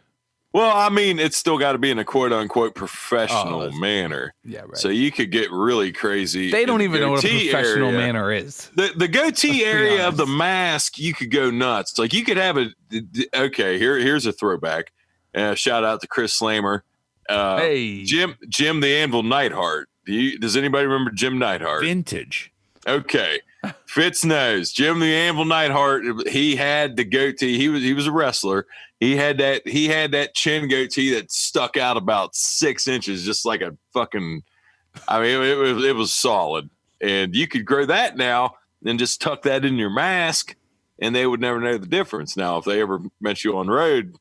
Well, I mean, it's still got to be in a quote unquote professional manner. Yeah, right. So you could get really crazy. They don't even know what a professional manner is. The goatee area of the mask, you could go nuts. Like you could have here's a throwback. Shout out to Chris Slammer. Hey, Jim the Anvil Neidhart. Does anybody remember Jim Neidhart? Vintage. Okay. Fitz knows. Jim the Anvil Neidhart, he had the goatee. He was a wrestler. He had that chin goatee that stuck out about 6 inches, just like a fucking. I mean, it was solid, and you could grow that now and just tuck that in your mask, and they would never know the difference. Now, if they ever met you on the road,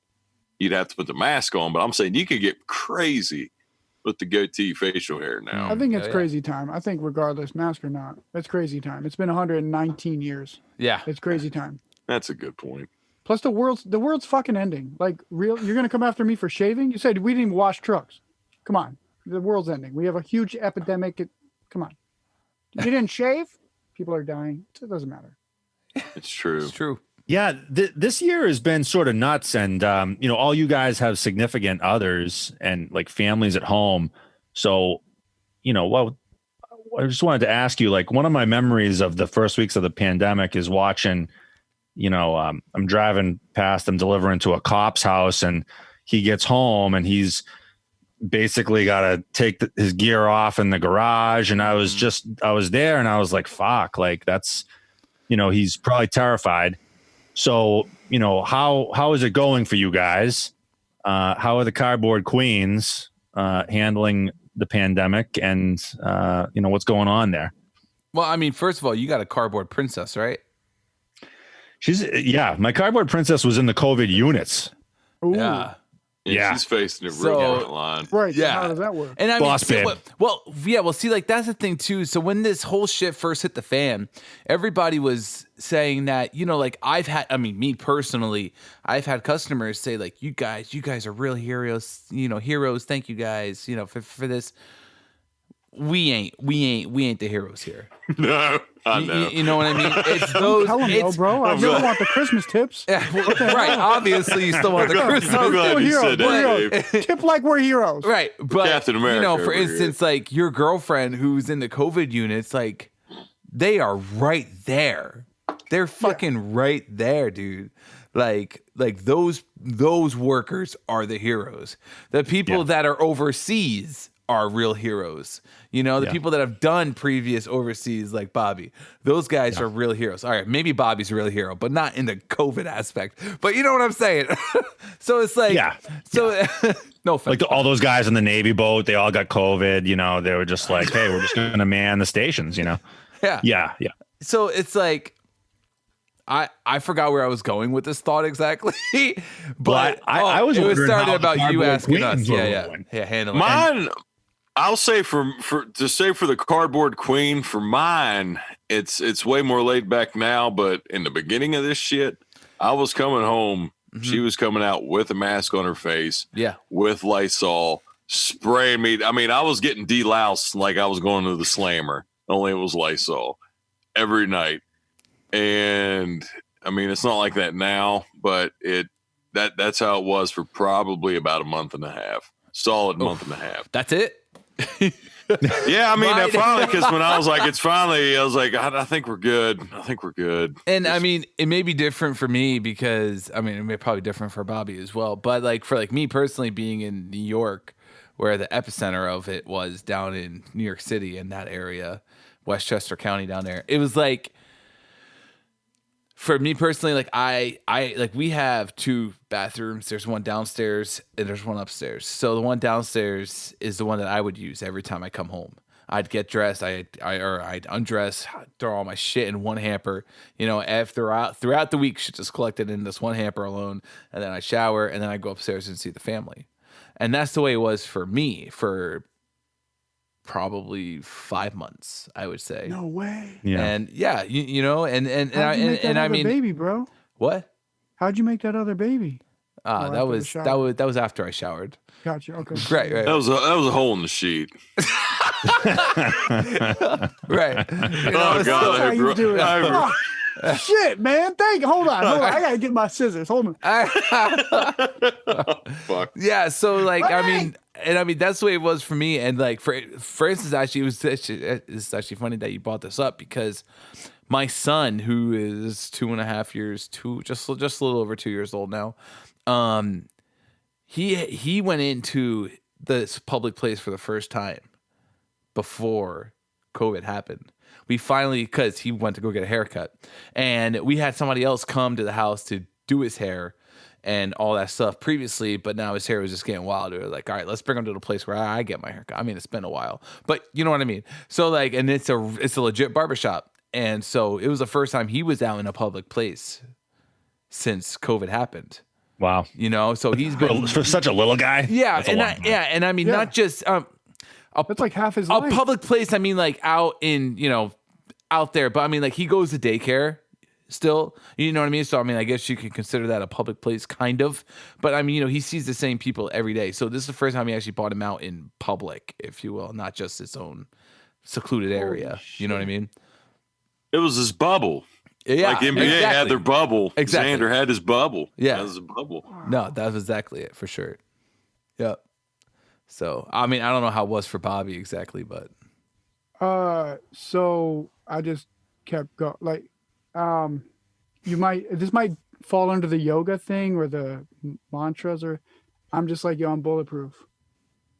you'd have to put the mask on. But I'm saying you could get crazy with the goatee facial hair now. I think it's crazy time. I think regardless, mask or not, it's crazy time. It's been 119 years. Yeah, it's crazy time. That's a good point. Plus the world's fucking ending. Like you're gonna come after me for shaving? You said we didn't even wash trucks. Come on, the world's ending. We have a huge epidemic. Come on, you didn't shave? People are dying. It doesn't matter. It's true. It's true. Yeah, this year has been sort of nuts, and all you guys have significant others and like families at home. So, well, I just wanted to ask you, like, one of my memories of the first weeks of the pandemic is watching. I'm driving past, I'm delivering to a cop's house, and he gets home, and he's basically got to take his gear off in the garage. And I was there, and I was like, fuck, like that's, he's probably terrified. So, how is it going for you guys? How are the cardboard queens handling the pandemic, and what's going on there? Well, I mean, first of all, you got a cardboard princess, right? My cardboard princess was in the COVID units. Ooh. Yeah. Yeah, she's facing a real front line. Right. Yeah. So how does that work? And I Boss mean, babe. See, like that's the thing too. So when this whole shit first hit the fan, everybody was saying that, like me personally, I've had customers say like, you guys are real heroes, heroes. Thank you guys, for this. We ain't the heroes here. No, I know. You know what I mean? It's those. Tell him, though, bro. I really want the Christmas tips. Yeah, right. Obviously, you still want the Christmas. I'm glad you said that, Dave. Tip like we're heroes. Right, but Captain America for over instance, like your girlfriend who's in the COVID units, like they are right there. They're fucking right there, dude. Like those workers are the heroes. The people that are overseas are real heroes. The people that have done previous overseas, like Bobby, those guys are real heroes. All right, maybe Bobby's a real hero, but not in the COVID aspect. But you know what I'm saying? So it's like, no offense. Like all those guys in the Navy boat, they all got COVID. They were just like, hey, we're just going to man the stations. Yeah. So it's like, I forgot where I was going with this thought exactly, but I was. It was started started about you asking us. Yeah. Handle it. Mine, I'll say for the cardboard queen, for mine, it's way more laid back now. But in the beginning of this shit, I was coming home. Mm-hmm. She was coming out with a mask on her face. Yeah, with Lysol, spraying me. I mean, I was getting deloused like I was going to the slammer. Only it was Lysol every night. And I mean, it's not like that now, but that's how it was for probably about a month and a half, month and a half. That's it. Yeah, I mean, finally, because when I was like, I think we're good. And I mean, it may be different for me because it may probably different for Bobby as well. But like for me personally, being in New York, where the epicenter of it was down in New York City in that area, Westchester County down there, it was like. For me personally, like I we have two bathrooms. There's one downstairs and there's one upstairs. So the one downstairs is the one that I would use every time I come home. I'd get dressed, I'd undress, throw all my shit in one hamper. Throughout the week, shit just collected in this one hamper alone. And then I shower and then I go upstairs and see the family. And that's the way it was for me for probably 5 months, I would say. No way. Yeah. And yeah, and I mean, baby, bro. What? How'd you make that other baby? That was after I showered. Gotcha. Okay. Right. That was a hole in the sheet. Right. Oh God! How you doing? Shit, man. Hold on. I gotta get my scissors. Hold on. Oh, fuck. Yeah. So like, I mean, that's the way it was for me. And like, for instance, it's actually funny that you brought this up because my son, who is 2.5 years, just a little over 2 years old now, he went into this public place for the first time before COVID happened. We finally, because he went to go get a haircut, and we had somebody else come to the house to do his hair and all that stuff previously, but now his hair was just getting wild. We were like, all right, let's bring him to the place where I get my haircut. I mean, it's been a while, but you know what I mean? So like, and it's a legit barbershop. And so it was the first time he was out in a public place since COVID happened. Wow. So he's been for such a little guy. Yeah. And I mean, not just, that's like half his a life. public place. I mean, like out in, out there, but I mean, like he goes to daycare still. You know what I mean? So, I mean, I guess you could consider that a public place, kind of. But, I mean, you know, he sees the same people every day. So this is the first time he actually bought him out in public, if you will, not just its own secluded area. You know what I mean? It was his bubble. Yeah, like NBA had their bubble. Exactly. Xander had his bubble. Yeah. That was a bubble. No, that was exactly it, for sure. Yep. So, I mean, I don't know how it was for Bobby exactly, but. So I just kept going. Like, this might fall under the yoga thing or the mantras, or I'm just like, yo, I'm bulletproof.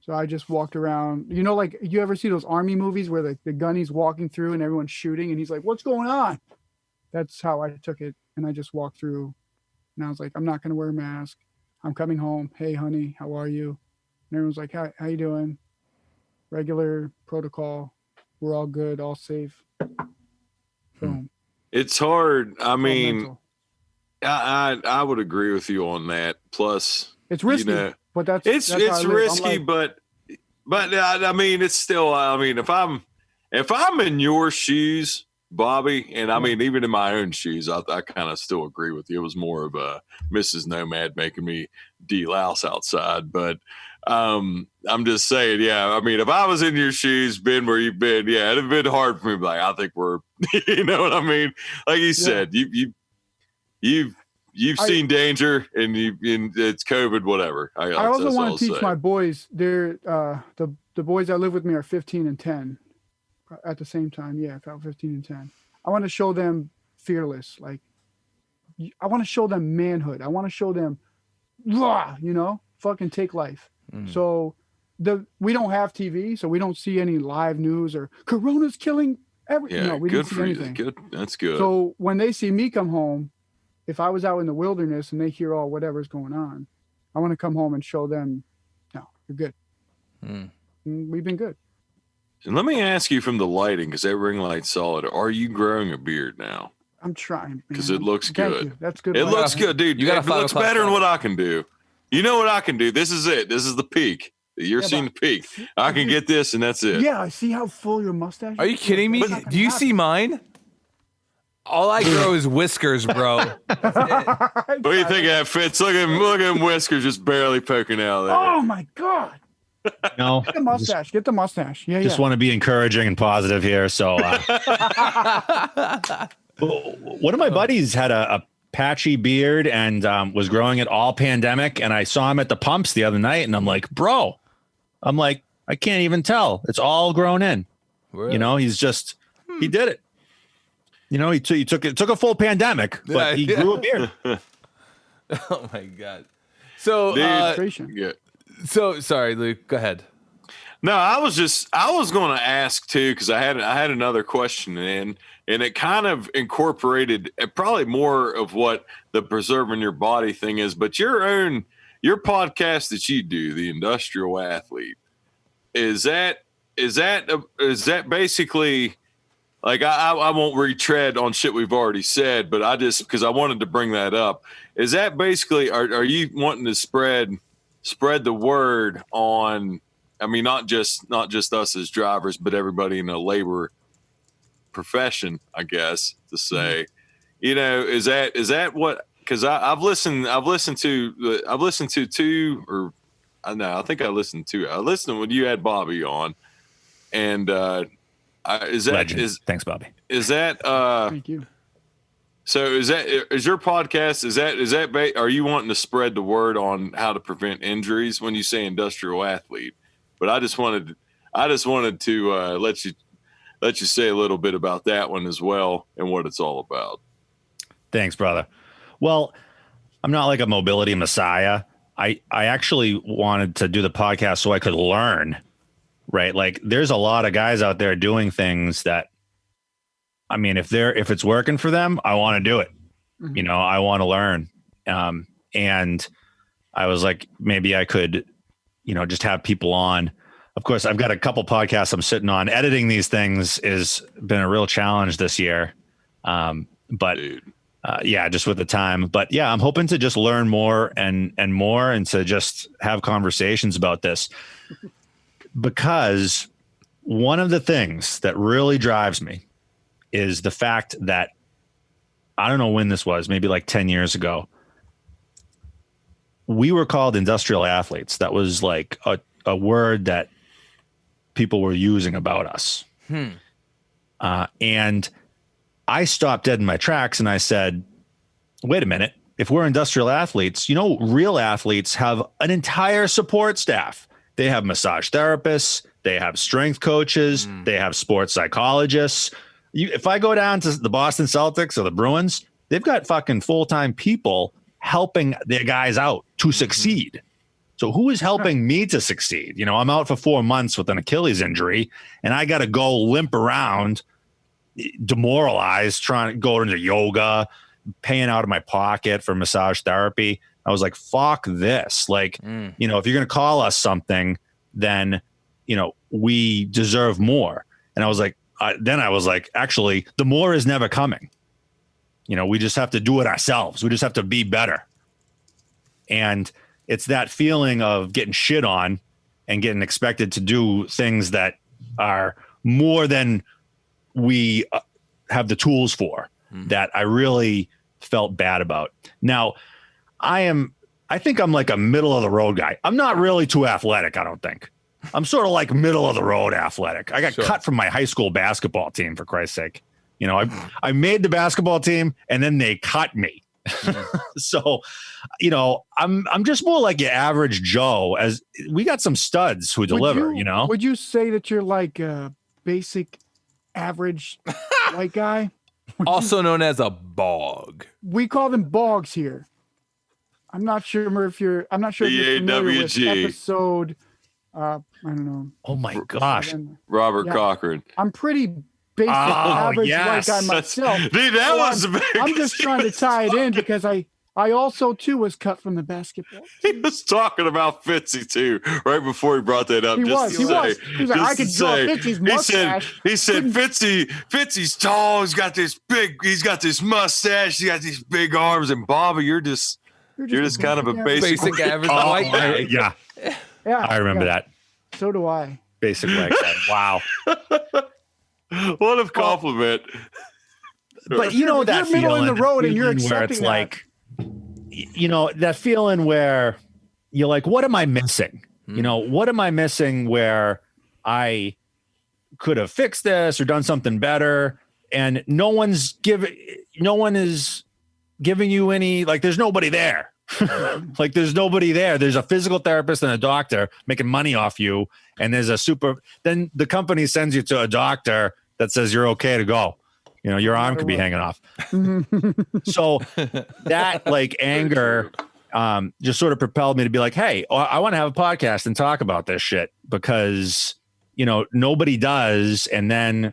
So I just walked around, you know, like you ever see those army movies where the gunny's walking through and everyone's shooting and he's like, what's going on? That's how I took it. And I just walked through and I was like, I'm not going to wear a mask. I'm coming home. Hey, honey, how are you? And everyone's like, how you doing? Regular protocol. We're all good, all safe. Boom. It's hard. I mean, I would agree with you on that. Plus, it's risky, you know, but that's it's risky, like, but I mean, it's still. I mean, if I'm in your shoes, Bobby, and I mean, even in my own shoes, I kind of still agree with you. It was more of a Mrs. Nomad making me de-louse outside, but I'm just saying, yeah. I mean, if I was in your shoes, been where you've been, yeah, it'd have been hard for me. Like, I think we're, you know what I mean? Like you said, you've seen danger, and it's COVID, whatever. I also want to teach my boys. They're the boys that live with me are 15 and 10 at the same time. Yeah, about 15 and 10. I want to show them fearless. Like, I want to show them manhood. I want to show them, you know, fucking take life. So we don't have TV, so we don't see any live news or Corona's killing everything. Yeah, no, we good didn't see for anything. you. Good, that's good. So when they see me come home, if I was out in the wilderness and they hear all whatever's going on, I want to come home and show them, no, you're good. We've been good. And let me ask you from the lighting, because that ring light's solid. Are you growing a beard now? I'm trying, because it looks good. Thank you. That's good. It looks good, dude. It looks better than what I can do. You know what I can do? This is it. This is the peak. You're seeing the peak. I can get this, and that's it. Yeah, I see how full your mustache is. Are you kidding me? Do you see mine? All I grow is whiskers, bro. What do you think of that, Fitz? Look at him, whiskers just barely poking out there. Oh, my God. No, Get the mustache. Get the mustache. Yeah, just want to be encouraging and positive here. So one of my buddies had a patchy beard and was growing it all pandemic. And I saw him at the pumps the other night and I'm like, bro, I can't even tell. It's all grown in. Really? You know, he's just, he did it. You know, he took a full pandemic, but he grew a beard. Oh my God. So, so sorry, Luke, go ahead. No, I was going to ask too, because I had another question and it kind of incorporated probably more of what the preserving your body thing is, but your podcast that you do, the Industrial Athlete, is that basically, like, I won't retread on shit we've already said, but because I wanted to bring that up, is that basically, are you wanting to spread the word on, I mean, not just us as drivers, but everybody in a labor profession, I guess, to say, you know, is that what, because I've listened to two, or I listened to when you had Bobby on, and thanks, Bobby. Is that thank you. So is your podcast, are you wanting to spread the word on how to prevent injuries when you say industrial athlete? But I just wanted to let you say a little bit about that one as well and what it's all about. Thanks, brother. Well, I'm not like a mobility messiah. I actually wanted to do the podcast so I could learn, right? Like, there's a lot of guys out there doing things that, I mean, if it's working for them, I want to do it. Mm-hmm. You know, I want to learn. And I was like, maybe I could, you know, just have people on. Of course, I've got a couple podcasts I'm sitting on. Editing these things has been a real challenge this year. Just with the time. But yeah, I'm hoping to just learn more and more, and to just have conversations about this. Because one of the things that really drives me is the fact that I don't know when this was, maybe like 10 years ago. We were called industrial athletes. That was like a word that people were using about us. And I stopped dead in my tracks and I said, wait a minute. If we're industrial athletes, real athletes have an entire support staff. They have massage therapists. They have strength coaches. They have sports psychologists. If I go down to the Boston Celtics or the Bruins, they've got fucking full-time people helping their guys out to succeed. So who is helping me to succeed? I'm out for 4 months with an Achilles injury and I got to go limp around, demoralized, trying to go into yoga, paying out of my pocket for massage therapy. I was like, fuck this. Like, if you're going to call us something, then, we deserve more. And I was like, actually, the more is never coming. We just have to do it ourselves. We just have to be better. And it's that feeling of getting shit on and getting expected to do things that are more than we have the tools for that I really felt bad about. Now, I think I'm like a middle of the road guy. I'm not really too athletic, I don't think. I'm sort of like middle of the road athletic. I got cut from my high school basketball team, for Christ's sake. I made the basketball team and then they cut me. So, I'm just more like your average Joe, as we got some studs who deliver, Would you say that you're like a basic average white guy? Also known as a bog. We call them bogs here. I'm not sure if you're familiar with episode. I don't know. Oh my gosh. Robert Cochran. I'm pretty basic average white guy myself. Dude, I'm just trying to tie it in because I also too was cut from the basketball. He was talking about Fitzie too, right before he brought that up. He was like, I could draw Fitzie's mustache. He said Fitzie's tall, he's got this mustache, he's got these big arms, and Bobby, you're just kind of a basic average white guy. Yeah. I remember that. So do I. Basic white guy. Wow. What a compliment. But that feeling middle in the road and you're accepting where it's that. like, that feeling where you're like, what am I missing? What am I missing where I could have fixed this or done something better? And no one is giving you any, like, there's nobody there. Like, there's nobody there. There's a physical therapist and a doctor making money off you. And there's then the company sends you to a doctor that says you're okay to go. Your arm could be hanging off. So that like anger just sort of propelled me to be like, hey, I want to have a podcast and talk about this shit because, nobody does. And then,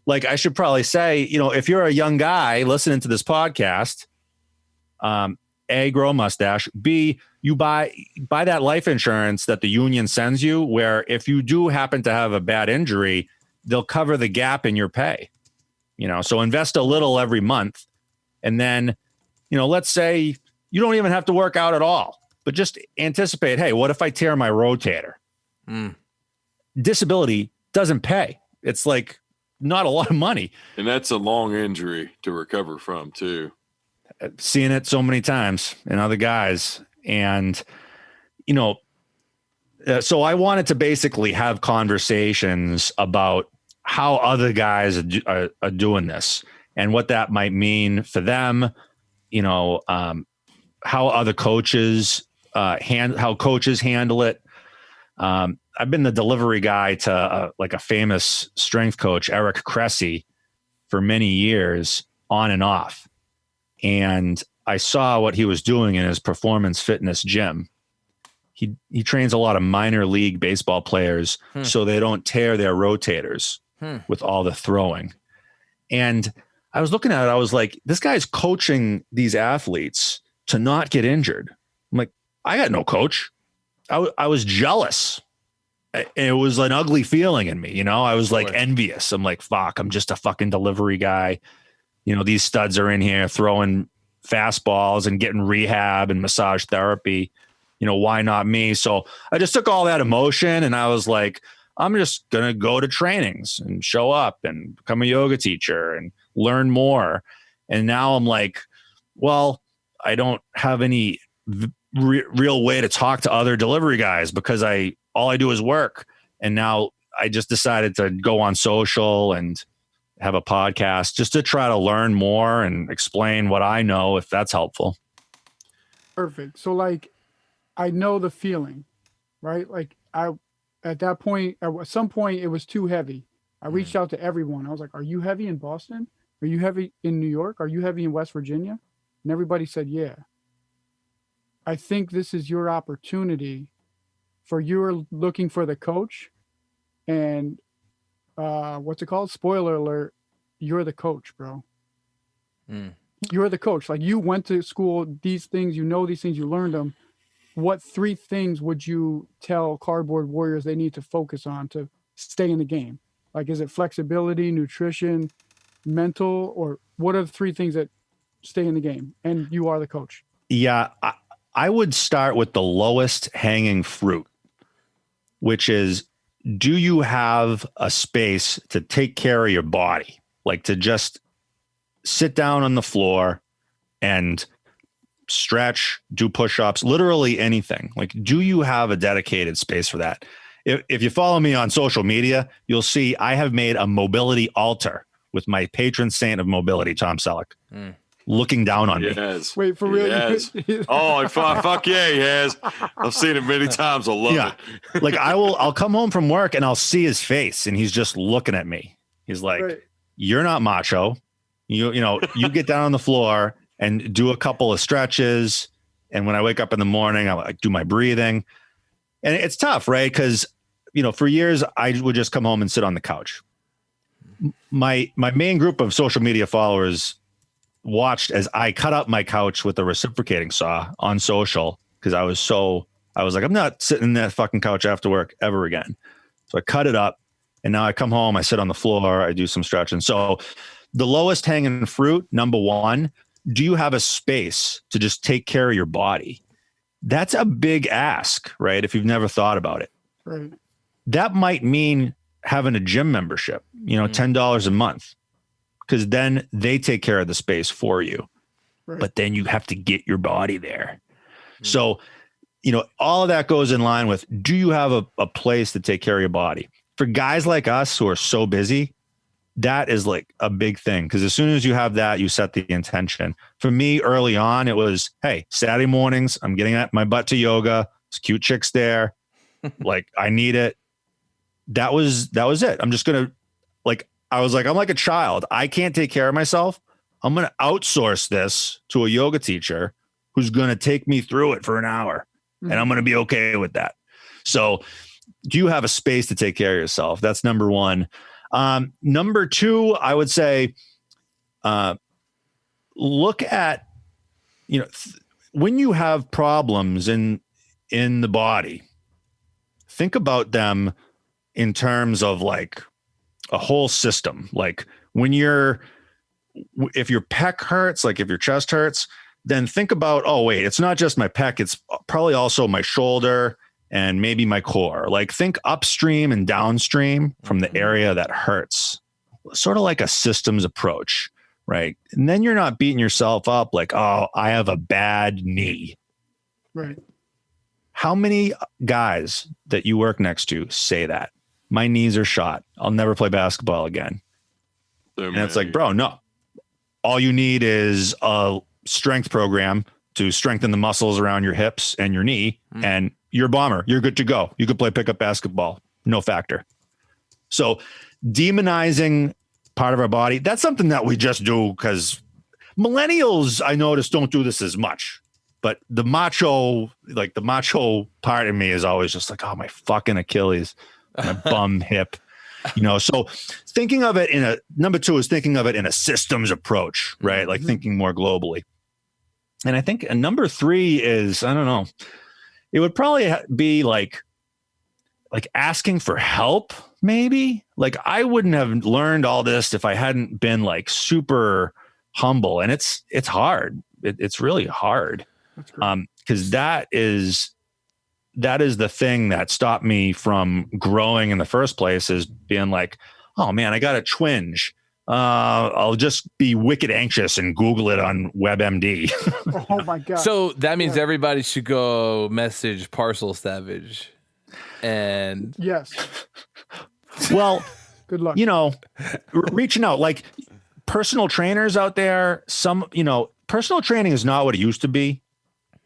like I should probably say, if you're a young guy listening to this podcast, A, grow a mustache. B, you buy that life insurance that the union sends you, where if you do happen to have a bad injury, they'll cover the gap in your pay. So invest a little every month. And then, let's say you don't even have to work out at all, but just anticipate, hey, what if I tear my rotator? Disability doesn't pay. It's like not a lot of money. And that's a long injury to recover from too. I've seen it so many times in other guys. And, so I wanted to basically have conversations about how other guys are doing this and what that might mean for them, how other coaches how coaches handle it. I've been the delivery guy to like a famous strength coach, Eric Cressy, for many years on and off. And I saw what he was doing in his performance fitness gym. He trains a lot of minor league baseball players so they don't tear their rotators with all the throwing. And I was looking at it, I was like, this guy's coaching these athletes to not get injured. I'm like, I got no coach. I was jealous. It was an ugly feeling in me. I was like envious. I'm like, fuck, I'm just a fucking delivery guy. These studs are in here throwing fastballs and getting rehab and massage therapy. Why not me? So I just took all that emotion and I was like, I'm just going to go to trainings and show up and become a yoga teacher and learn more. And now I'm like, well, I don't have any real way to talk to other delivery guys because all I do is work. And now I just decided to go on social and have a podcast just to try to learn more and explain what I know, if that's helpful. Perfect. So like, I know the feeling, right? Like at that point, at some point it was too heavy. I reached out to everyone. I was like, are you heavy in Boston? Are you heavy in New York? Are you heavy in West Virginia? And everybody said, yeah. I think this is your opportunity for you're looking for the coach, and what's it called? Spoiler alert, you're the coach, bro. You're the coach. Like, you went to school, these things, you know, these things, you learned them. What 3 things would you tell cardboard warriors they need to focus on to stay in the game? Like, is it flexibility, nutrition, mental, or what are the 3 things that stay in the game? And you are the coach. Yeah, I would start with the lowest hanging fruit, which is, do you have a space to take care of your body? Like, to just sit down on the floor and stretch, do push-ups, literally anything. Like, do you have a dedicated space for that? If you follow me on social media, you'll see I have made a mobility altar with my patron saint of mobility, Tom Selleck, looking down on me. Yes. Wait, for real? Yes. Oh, fuck yeah, he has. I've seen it many times. I love it. Like, I'll come home from work and I'll see his face and he's just looking at me. He's like, Right. You're not macho. You get down on the floor and do a couple of stretches. And when I wake up in the morning, I do my breathing. And it's tough, right? Because, for years I would just come home and sit on the couch. My main group of social media followers watched as I cut up my couch with a reciprocating saw on social, because I was like, I'm not sitting in that fucking couch after work ever again. So I cut it up, and now I come home, I sit on the floor, I do some stretching. So the lowest hanging fruit, number 1, do you have a space to just take care of your body? That's a big ask, right? If you've never thought about it. Right. That might mean having a gym membership, $10 a month, because then they take care of the space for you. Right. But then you have to get your body there. So, all of that goes in line with, do you have a place to take care of your body? For guys like us who are so busy, that is like a big thing, because as soon as you have that, you set the intention. For me, early on, it was, hey, Saturday mornings, I'm getting my butt to yoga. There's cute chicks there. Like, I need it. That was it. I'm just going to, I was like, I'm like a child. I can't take care of myself. I'm going to outsource this to a yoga teacher who's going to take me through it for an hour. And I'm going to be okay with that. So do you have a space to take care of yourself? That's number 1. Number 2, I would say, look at, when you have problems in the body, think about them in terms of like a whole system. Like, if your pec hurts, like if your chest hurts, then think about, oh wait, it's not just my pec, it's probably also my shoulder and maybe my core. Like, think upstream and downstream from the area that hurts, sort of like a systems approach, right? And then you're not beating yourself up like, oh, I have a bad knee. Right. How many guys that you work next to say that? My knees are shot. I'll never play basketball again. And it's like, bro, no. All you need is a strength program to strengthen the muscles around your hips and your knee, and you're a bomber. You're good to go. You could play pickup basketball. No factor. So demonizing part of our body, that's something that we just do because millennials, I notice, don't do this as much. But the macho part of me is always just like, oh, my fucking Achilles, my bum hip. So thinking of it number 2 is thinking of it in a systems approach, right? Like thinking more globally. And I think number 3 is, I don't know, it would probably be like asking for help, maybe. Like, I wouldn't have learned all this if I hadn't been like super humble. And it's hard. It's really hard. Because that is the thing that stopped me from growing in the first place, is being like, oh man, I got a twinge. I'll just be wicked anxious and Google it on WebMD. Oh my god. So that means everybody should go message Parcel Savage. And yes. Well, Good luck. Reaching out, like personal trainers out there, personal training is not what it used to be.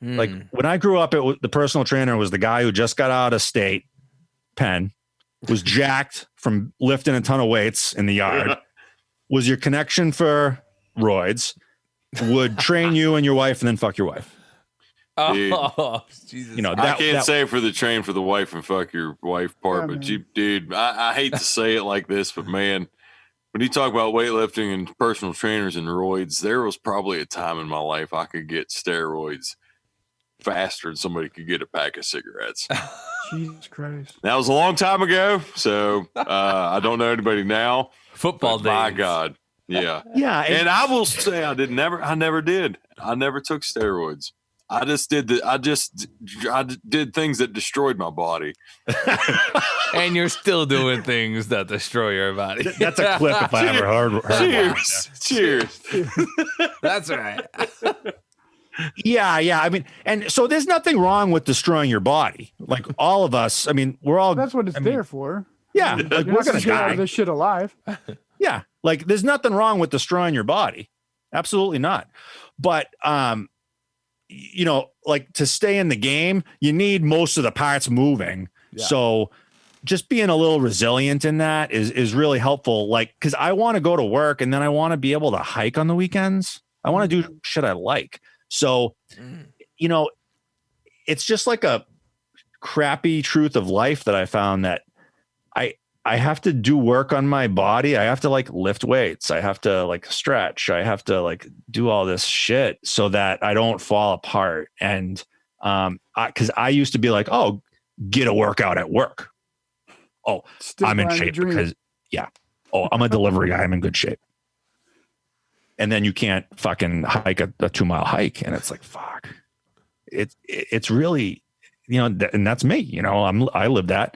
Like when I grew up, the personal trainer was the guy who just got out of state, Penn, was jacked from lifting a ton of weights in the yard, was your connection for roids, would train you and your wife and then fuck your wife. Oh, Jesus. I can't say for the train for the wife and fuck your wife part, but dude, I hate to say it like this, but man, when you talk about weightlifting and personal trainers and roids, there was probably a time in my life I could get steroids faster than somebody could get a pack of cigarettes. Jesus Christ. That was a long time ago, so I don't know anybody now. Football days. My God. Yeah. Yeah. And I will say I never did. I never took steroids. I did things that destroyed my body. And you're still doing things that destroy your body. That's a clip if I ever heard one. Cheers. That's right. Yeah. I mean, and so there's nothing wrong with destroying your body. Like all of us, I mean, we're all. That's what it's there for. Yeah. Like You're we're not going to get out die. of this shit alive. Yeah. Like there's nothing wrong with destroying your body. Absolutely not. But, like to stay in the game, you need most of the parts moving. Yeah. So just being a little resilient in that is really helpful. Like, cause I want to go to work and then I want to be able to hike on the weekends. I want to do shit I like. So, it's just like a crappy truth of life that I found that I have to do work on my body. I have to like lift weights. I have to like stretch. I have to like do all this shit so that I don't fall apart. And cause I used to be like, oh, get a workout at work. Oh, still I'm in shape because I'm a delivery guy. I'm in good shape. And then you can't fucking hike a 2-mile hike. And it's like, fuck, it's really, and that's me, I live that.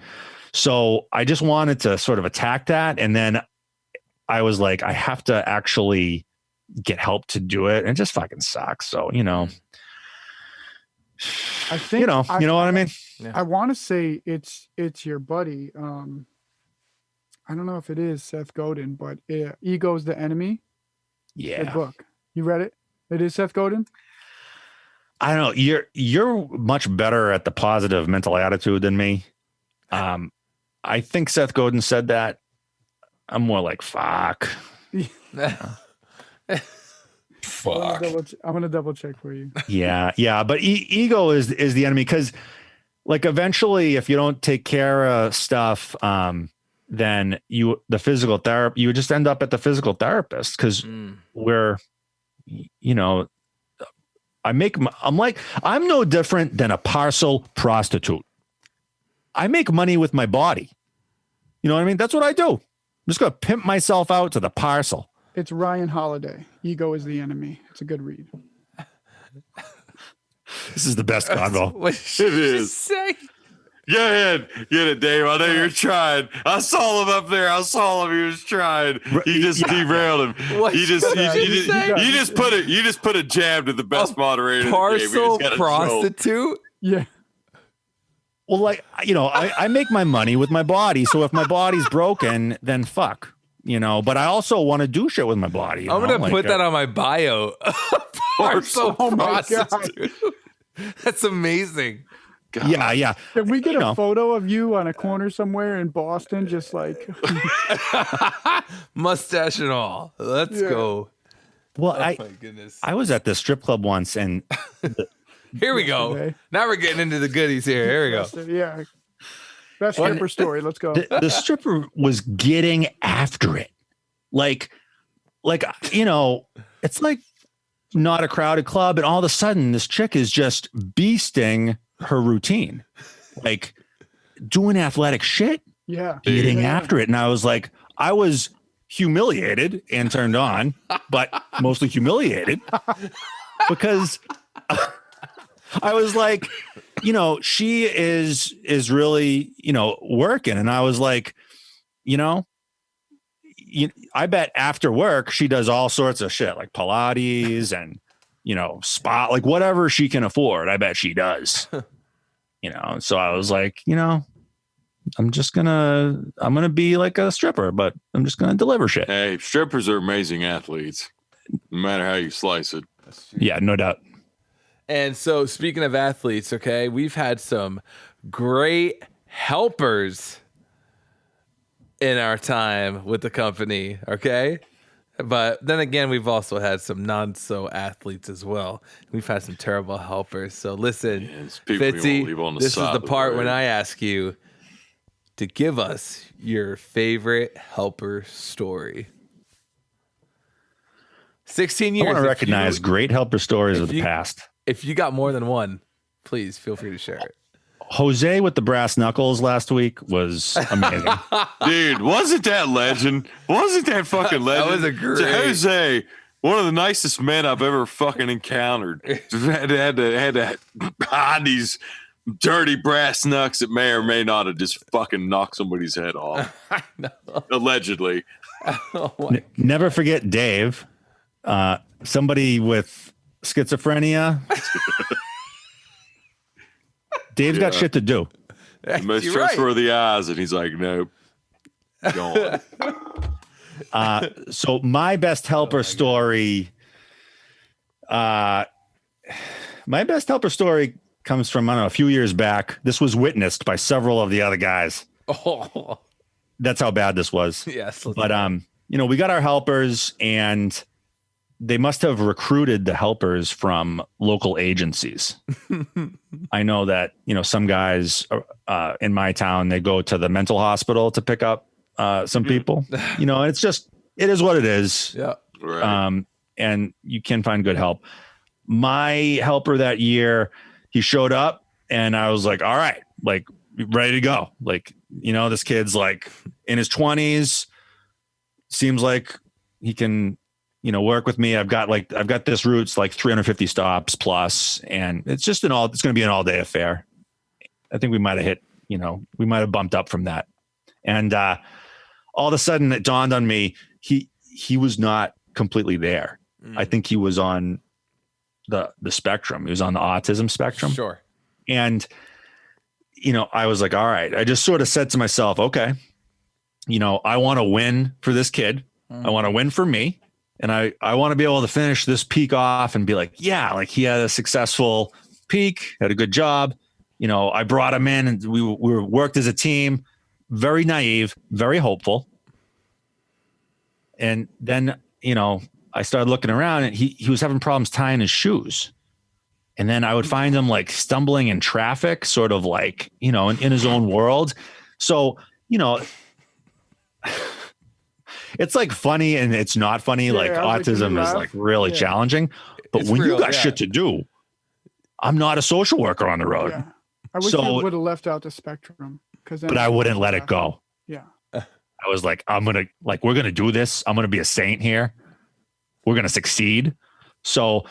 So I just wanted to sort of attack that. And then I was like, I have to actually get help to do it. And it just fucking sucks. So, I think, you know what I mean? Yeah. I want to say it's your buddy. I don't know if it is Seth Godin, but Ego's the Enemy. Yeah. The book. You read it? It is Seth Godin. I don't know. You're much better at the positive mental attitude than me. I think Seth Godin said that. I'm more like, fuck. Fuck. I'm going to double check for you. Yeah. But ego is the enemy. Cause like eventually if you don't take care of stuff, then you just end up at the physical therapist. Cause I'm no different than a parcel prostitute. I make money with my body. You know what I mean? That's what I do. I'm just going to pimp myself out to the parcel. It's Ryan Holiday. Ego is the Enemy. It's a good read. This is the best convo. What did you say? Go ahead. Get it, Dave. I know you're trying. I saw him up there. I saw him. He was trying. You just derailed him. You just put a jab to the best moderator. Parcel prostitute? Yeah. Well, like, I make my money with my body. So if my body's broken, then fuck, but I also want to do shit with my body. I'm going to put that on my bio. Parcel prostitute. That's amazing. God. Yeah. Can we get a photo of you on a corner somewhere in Boston? Just like mustache and all. Let's go. Well, my goodness. I was at the strip club once and here we go. Now we're getting into the goodies here. Here we go. Yeah. Best stripper story. Let's go. The stripper was getting after it. Like, it's like not a crowded club. And all of a sudden this chick is just beasting her routine, like doing athletic shit. Yeah. Getting after it. And I was like, I was humiliated and turned on, but mostly humiliated because I was like, she is really, working. And I was like, I bet after work she does all sorts of shit like Pilates and spa, like whatever she can afford. I bet she does. So I was like, I'm gonna be like a stripper, but I'm just gonna deliver shit. Hey, strippers are amazing athletes, no matter how you slice it. Yeah, no doubt. And so, speaking of athletes, okay, we've had some great helpers in our time with the company, okay? But then again, we've also had some non-so athletes as well. We've had some terrible helpers. So listen, Fitzie, this is the part when I ask you to give us your favorite helper story. 16 years. I want to recognize great helper stories of the past. If you got more than one, please feel free to share it. Jose with the brass knuckles last week was amazing. Dude, wasn't that legend? Wasn't that fucking legend? That was a great. So Jose, one of the nicest men I've ever fucking encountered, had to hide these dirty brass knucks that may or may not have just fucking knocked somebody's head off. I know. Allegedly. Never forget Dave, somebody with schizophrenia. Dave's got shit to do. The most trustworthy eyes, and he's like, nope. Go on. So my best helper story, comes from, I don't know, a few years back. This was witnessed by several of the other guys. Oh. That's how bad this was. Yes. But, we got our helpers, and they must have recruited the helpers from local agencies. I know that, some guys in my town, they go to the mental hospital to pick up some people, and it is what it is. Yeah. Right. And you can find good help. My helper that year, he showed up, and I was like, all right, like ready to go. Like, this kid's like in his 20s, seems like he can, work with me. I've got this route's like 350 stops plus, and it's going to be an all day affair. I think we might've hit, we might've bumped up from that. And, all of a sudden it dawned on me, he was not completely there. I think he was on the spectrum. He was on the autism spectrum. Sure. And, I was like, all right, I just sort of said to myself, okay, I want to win for this kid. I want to win for me. And I want to be able to finish this peak off and be like, yeah, like he had a successful peak, had a good job. I brought him in, and we worked as a team, very naive, very hopeful. And then, I started looking around, and he was having problems tying his shoes. And then I would find him like stumbling in traffic, sort of like, in his own world. So, it's like funny and it's not funny. Yeah, like autism is like really challenging, but when you got shit to do, I'm not a social worker on the road. Yeah. I wish I would have left out the spectrum, but I wouldn't let it go. Yeah. I was like, we're going to do this. I'm going to be a saint here. We're going to succeed. So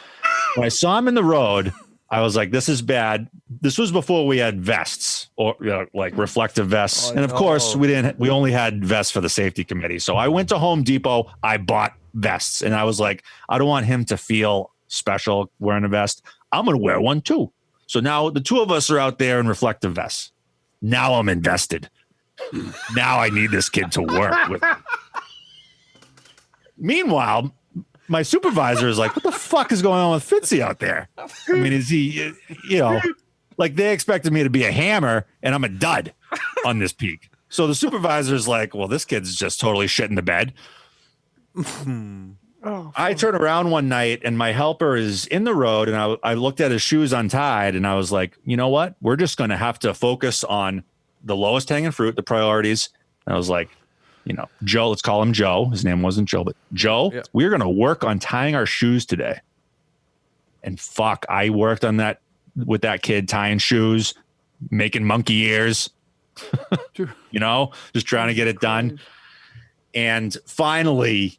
when I saw him in the road, I was like, this is bad. This was before we had vests or like reflective vests. And of course we only had vests for the safety committee. So I went to Home Depot, I bought vests, and I was like, I don't want him to feel special wearing a vest. I'm going to wear one too. So now the two of us are out there in reflective vests. Now I'm invested. Now I need this kid to work with me. Meanwhile, my supervisor is like, what the fuck is going on with Fitzie out there? I mean, is he, like they expected me to be a hammer, and I'm a dud on this peak. So the supervisor is like, well, this kid's just totally shit in the bed. I turn around one night, and my helper is in the road, and I looked at his shoes untied, and I was like, you know what? We're just going to have to focus on the lowest hanging fruit, the priorities. And I was like, Joe, let's call him Joe. His name wasn't Joe, but Joe, we're going to work on tying our shoes today. And fuck, I worked on that with that kid, tying shoes, making monkey ears, just trying to get it done. And finally,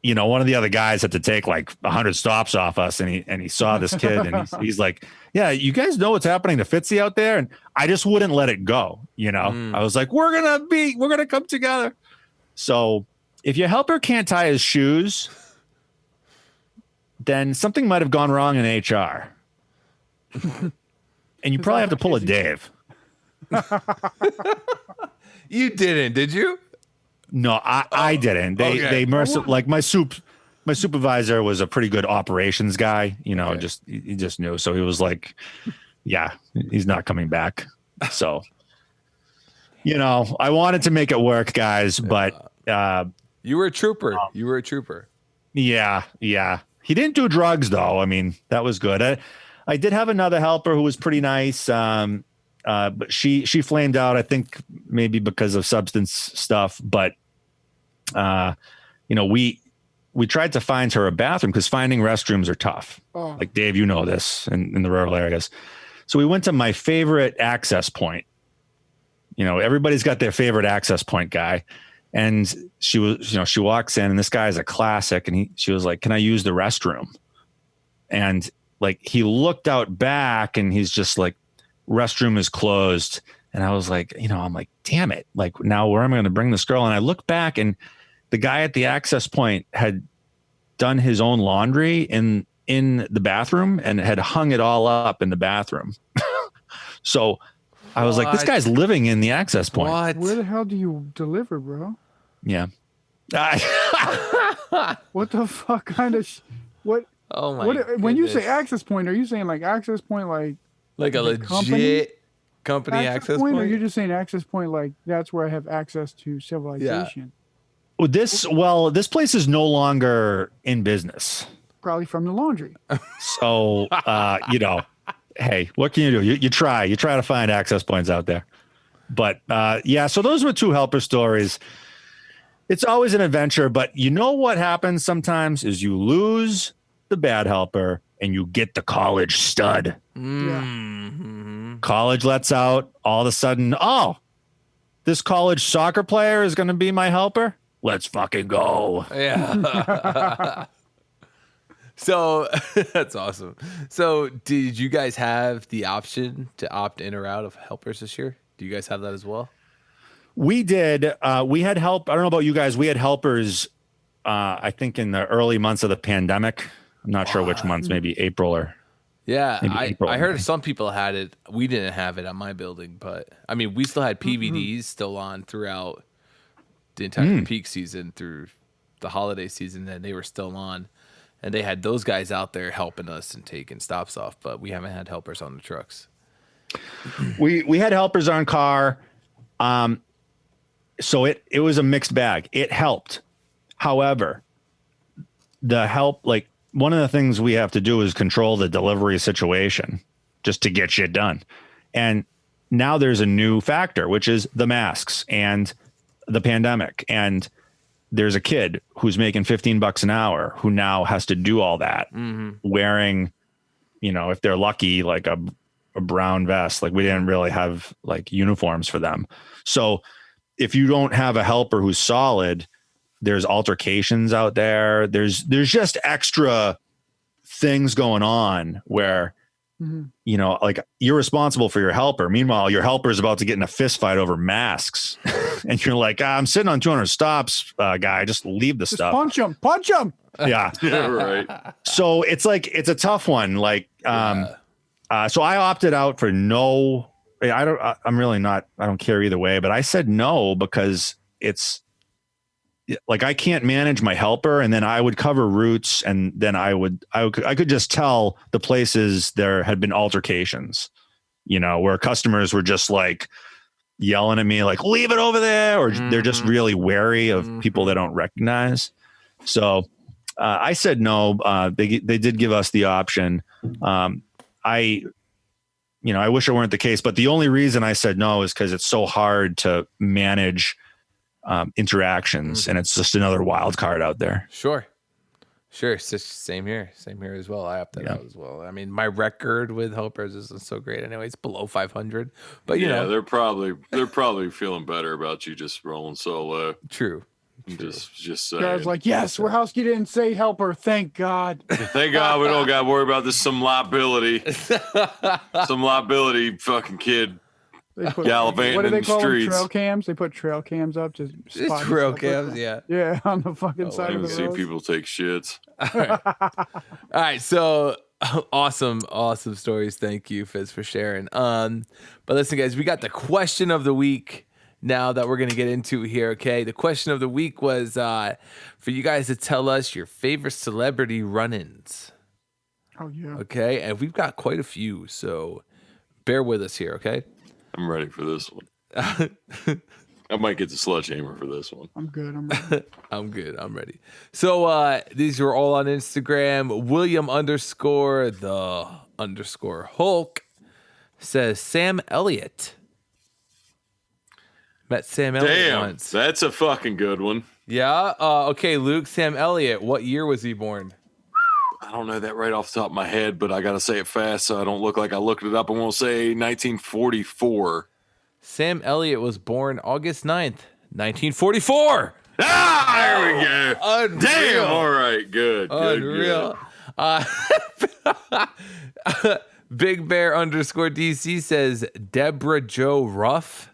one of the other guys had to take like 100 stops off us, and he saw this kid, and he's like, yeah, you guys know what's happening to Fitzie out there? And I just wouldn't let it go. I was like, we're going to come together. So, if your helper can't tie his shoes, then something might have gone wrong in HR. And you probably have to pull a Dave. You didn't, did you? No, I didn't. They like my supervisor was a pretty good operations guy, you know, he just knew. So he was like, yeah, he's not coming back. So, you know, I wanted to make it work, guys, but you were a trooper. You were a trooper. Yeah. He didn't do drugs though. I mean, that was good. I did have another helper who was pretty nice. But she flamed out, I think maybe because of substance stuff. But, you know, we tried to find her a bathroom because finding restrooms are tough. Oh. Like Dave, you know this in the rural areas. So we went to my favorite access point. You know, everybody's got their favorite access point guy. And she walks in and this guy is a classic. And she was like, "Can I use the restroom?" And like, he looked out back and he's just like, "Restroom is closed." And I was like, you know, I'm like, damn it. Like, now where am I going to bring this girl? And I look back and the guy at the access point had done his own laundry in the bathroom and had hung it all up in the bathroom. So I was like, this guy's living in the access point. What? Where the hell do you deliver, bro? Yeah. What the fuck kind of what? Oh my! When you say access point, are you saying like access point like a legit company access point? Or you're just saying access point like that's where I have access to civilization? Yeah. This place is no longer in business. Probably from the laundry. So, you know, hey, what can you do? You try to find access points out there. But yeah, so those were two helper stories. It's always an adventure, but you know what happens sometimes is you lose the bad helper and you get the college stud. Mm-hmm. College lets out, all of a sudden, oh, this college soccer player is going to be my helper. Let's fucking go. Yeah. So that's awesome. So did you guys have the option to opt in or out of helpers this year? Do you guys have that as well? We did. We had help. I don't know about you guys. We had helpers, I think in the early months of the pandemic. I'm not sure which months, maybe April or. Yeah, I heard some people had it. We didn't have it at my building, but I mean, we still had PVDs still on throughout the entire peak season through the holiday season, and they were still on. And they had those guys out there helping us and taking stops off, but we haven't had helpers on the trucks. We had helpers on car. So it was a mixed bag. It helped. However, the help, like one of the things we have to do is control the delivery situation just to get shit done. And now there's a new factor, which is the masks and the pandemic. And there's a kid who's making $15 an hour who now has to do all that wearing, you know, if they're lucky, like a brown vest. Like we didn't really have like uniforms for them. So if you don't have a helper who's solid, there's altercations out there. There's just extra things going on where, you know, like you're responsible for your helper. Meanwhile, your helper is about to get in a fist fight over masks. And you're like, I'm sitting on 200 stops, guy. Just leave the stuff. Punch him. Yeah. Yeah, right. So it's like, it's a tough one. Like, so I opted out for no, I don't care either way, but I said no, because it's like, I can't manage my helper, and then I would cover routes. And then I could just tell the places there had been altercations, you know, where customers were just like yelling at me, like, leave it over there. Or they're just really wary of people they don't recognize. So I said no. They did give us the option. I wish it weren't the case, but the only reason I said no is because it's so hard to manage interactions, and it's just another wild card out there. Sure. It's just same here as well. I opted out as well. I mean, my record with helpers isn't so great anyway. It's below 500, but you know, they're probably feeling better about you just rolling solo. True. Just saying. Guys, like, yes, Warhowski didn't say helper. Thank God. Thank God we don't got to worry about this some liability fucking kid They put, gallivanting what do they in the call them? streets. Trail cams. They put trail cams up to Just spot trail stuff like cams, that. yeah. Yeah, on the fucking Oh, side I of even the see road. people take shits. All right, so awesome stories. Thank you, Fitz, for sharing. But listen, guys, we got the question of the week now that we're gonna get into here. Okay, the question of the week was for you guys to tell us your favorite celebrity run-ins. Oh yeah. Okay, and we've got quite a few, so bear with us here. Okay. I'm ready for this one. I might get the sledgehammer for this one. I'm good. I'm ready. I'm good. I'm ready. So these are all on Instagram. William _the_ Hulk says Sam Elliott. Met Sam Elliott Damn, once. that's a fucking good one. Yeah. Okay, Luke. Sam Elliott. What year was he born? I don't know that right off the top of my head, but I got to say it fast so I don't look like I looked it up. I'm going to say 1944. Sam Elliott was born August 9th, 1944. Ah, there we go. Unreal. Damn. All right. Good. Unreal. Big Bear _DC says Deborah Joe Ruff,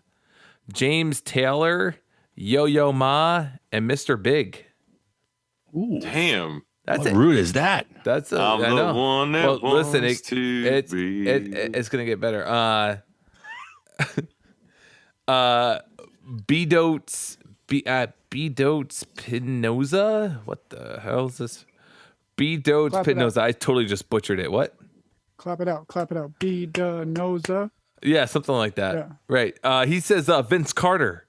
James Taylor, Yo-Yo Ma, and Mr. Big. Ooh, Damn. That's what it. route is that? That's a, I'm I the know. one that Well, listen, wants to be. it's gonna get better. B-Dotes Pinoza. What the hell is this? B-Dotes Clap it Pinoza. I totally just butchered it. What? Clap it out. Clap it out. Be the nosa. Yeah, something like that. Yeah. Right. He says Vince Carter.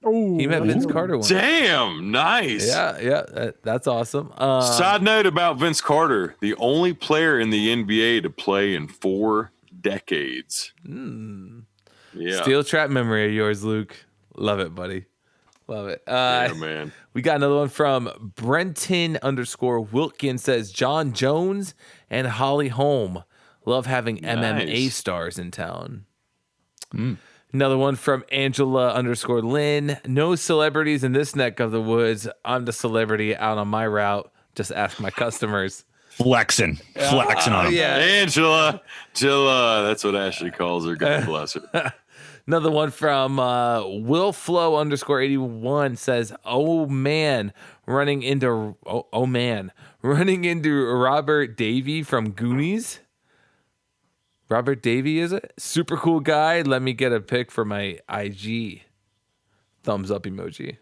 Oh, He met Vince Carter once. Damn. Nice. Yeah, that's awesome. Side note about Vince Carter, the only player in the NBA to play in 4 decades. Yeah. Steel trap memory of yours, Luke. Love it, buddy. Love it. Yeah, man. We got another one from Brenton _Wilkin says John Jones and Holly Holm. Love having MMA stars in town. Another one from Angela _Lynn. No celebrities in this neck of the woods. I'm the celebrity out on my route. Just ask my customers. Flexing on him. Yeah. Angela. Jilla. That's what Ashley calls her. God bless her. Another one from Willflow _81 says, "Oh man, running into Robert Davey from Goonies." Robert Davey, is it? Super cool guy. Let me get a pic for my IG. Thumbs up emoji.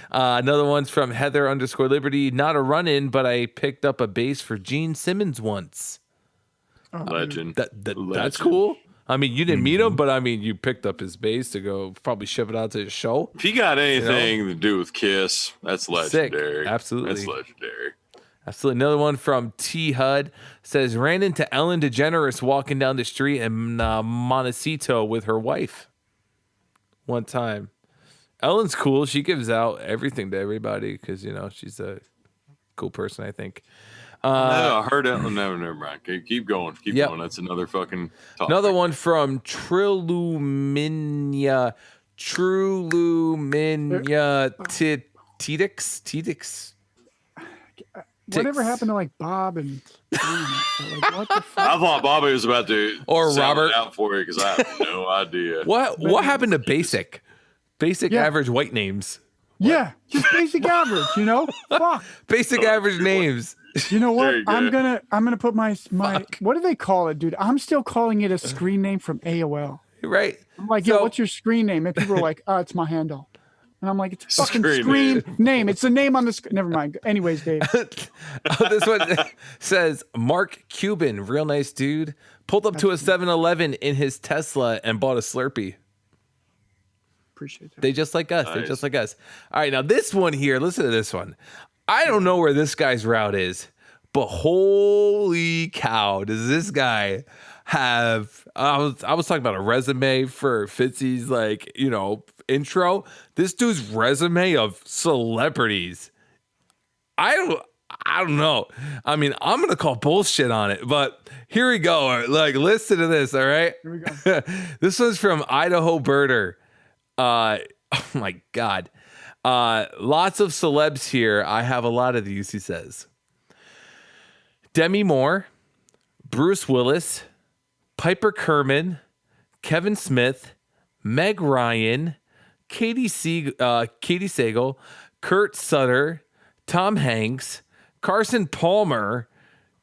Another one's from Heather _Liberty. Not a run-in, but I picked up a bass for Gene Simmons once. Legend. That's cool. I mean, you didn't meet him, but I mean, you picked up his bass to go probably ship it out to his show. If you got anything to do with Kiss, that's legendary. Sick. Absolutely. That's legendary. Absolutely. Another one from T. Hud says, ran into Ellen DeGeneres walking down the street in Montecito with her wife one time. Ellen's cool. She gives out everything to everybody because, you know, she's a cool person, I think. No, I heard Ellen. No, never mind. Keep going. Keep Yep. going. That's another fucking topic. Another one from Truluminia Titix. Whatever happened to like Bob and like, what the fuck? I thought Bobby was about to Or sound Robert. it out for you because I have no idea. What happened to basic Yeah. average white names? Yeah, just basic average, you know? Fuck. Basic average names. You know what? There you go. I'm gonna put my Fuck. what do they call it, dude? I'm still calling it a screen name from AOL. Right. I'm like, So- yo, what's your screen name? And people are like, it's my handle. And I'm like, it's a fucking Screen screen name. It's the name on the screen. Never mind. Anyways, Dave. This one says Mark Cuban, real nice dude, pulled up to a 7-Eleven in his Tesla and bought a Slurpee. Appreciate that. They just like us. They're Nice. just like us. All right, now this one here, listen to this one. I don't know where this guy's route is, but holy cow, does this guy have I was talking about a resume for Fitzie's intro. This dude's resume of celebrities. I don't know. I mean, I'm gonna call bullshit on it, but here we go. Like, listen to this, all right? Here we go. This one's from Idaho Birder. Oh my God. Lots of celebs here. I have a lot of these, he says. Demi Moore, Bruce Willis, Piper Kerman, Kevin Smith, Meg Ryan, Katie Sagal, Kurt Sutter, Tom Hanks, Carson Palmer,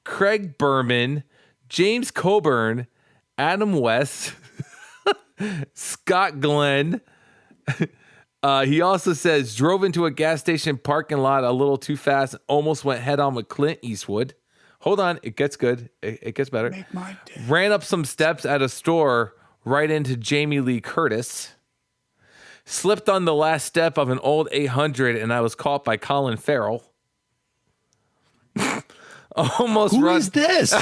Craig Berman, James Coburn, Adam West, Scott Glenn. He also says, drove into a gas station parking lot a little too fast, almost went head on with Clint Eastwood. Hold on, it gets good. It gets better. Make my day. Ran up some steps at a store right into Jamie Lee Curtis. Slipped on the last step of an old 800 and I was caught by Colin Farrell. Almost Who run. is this?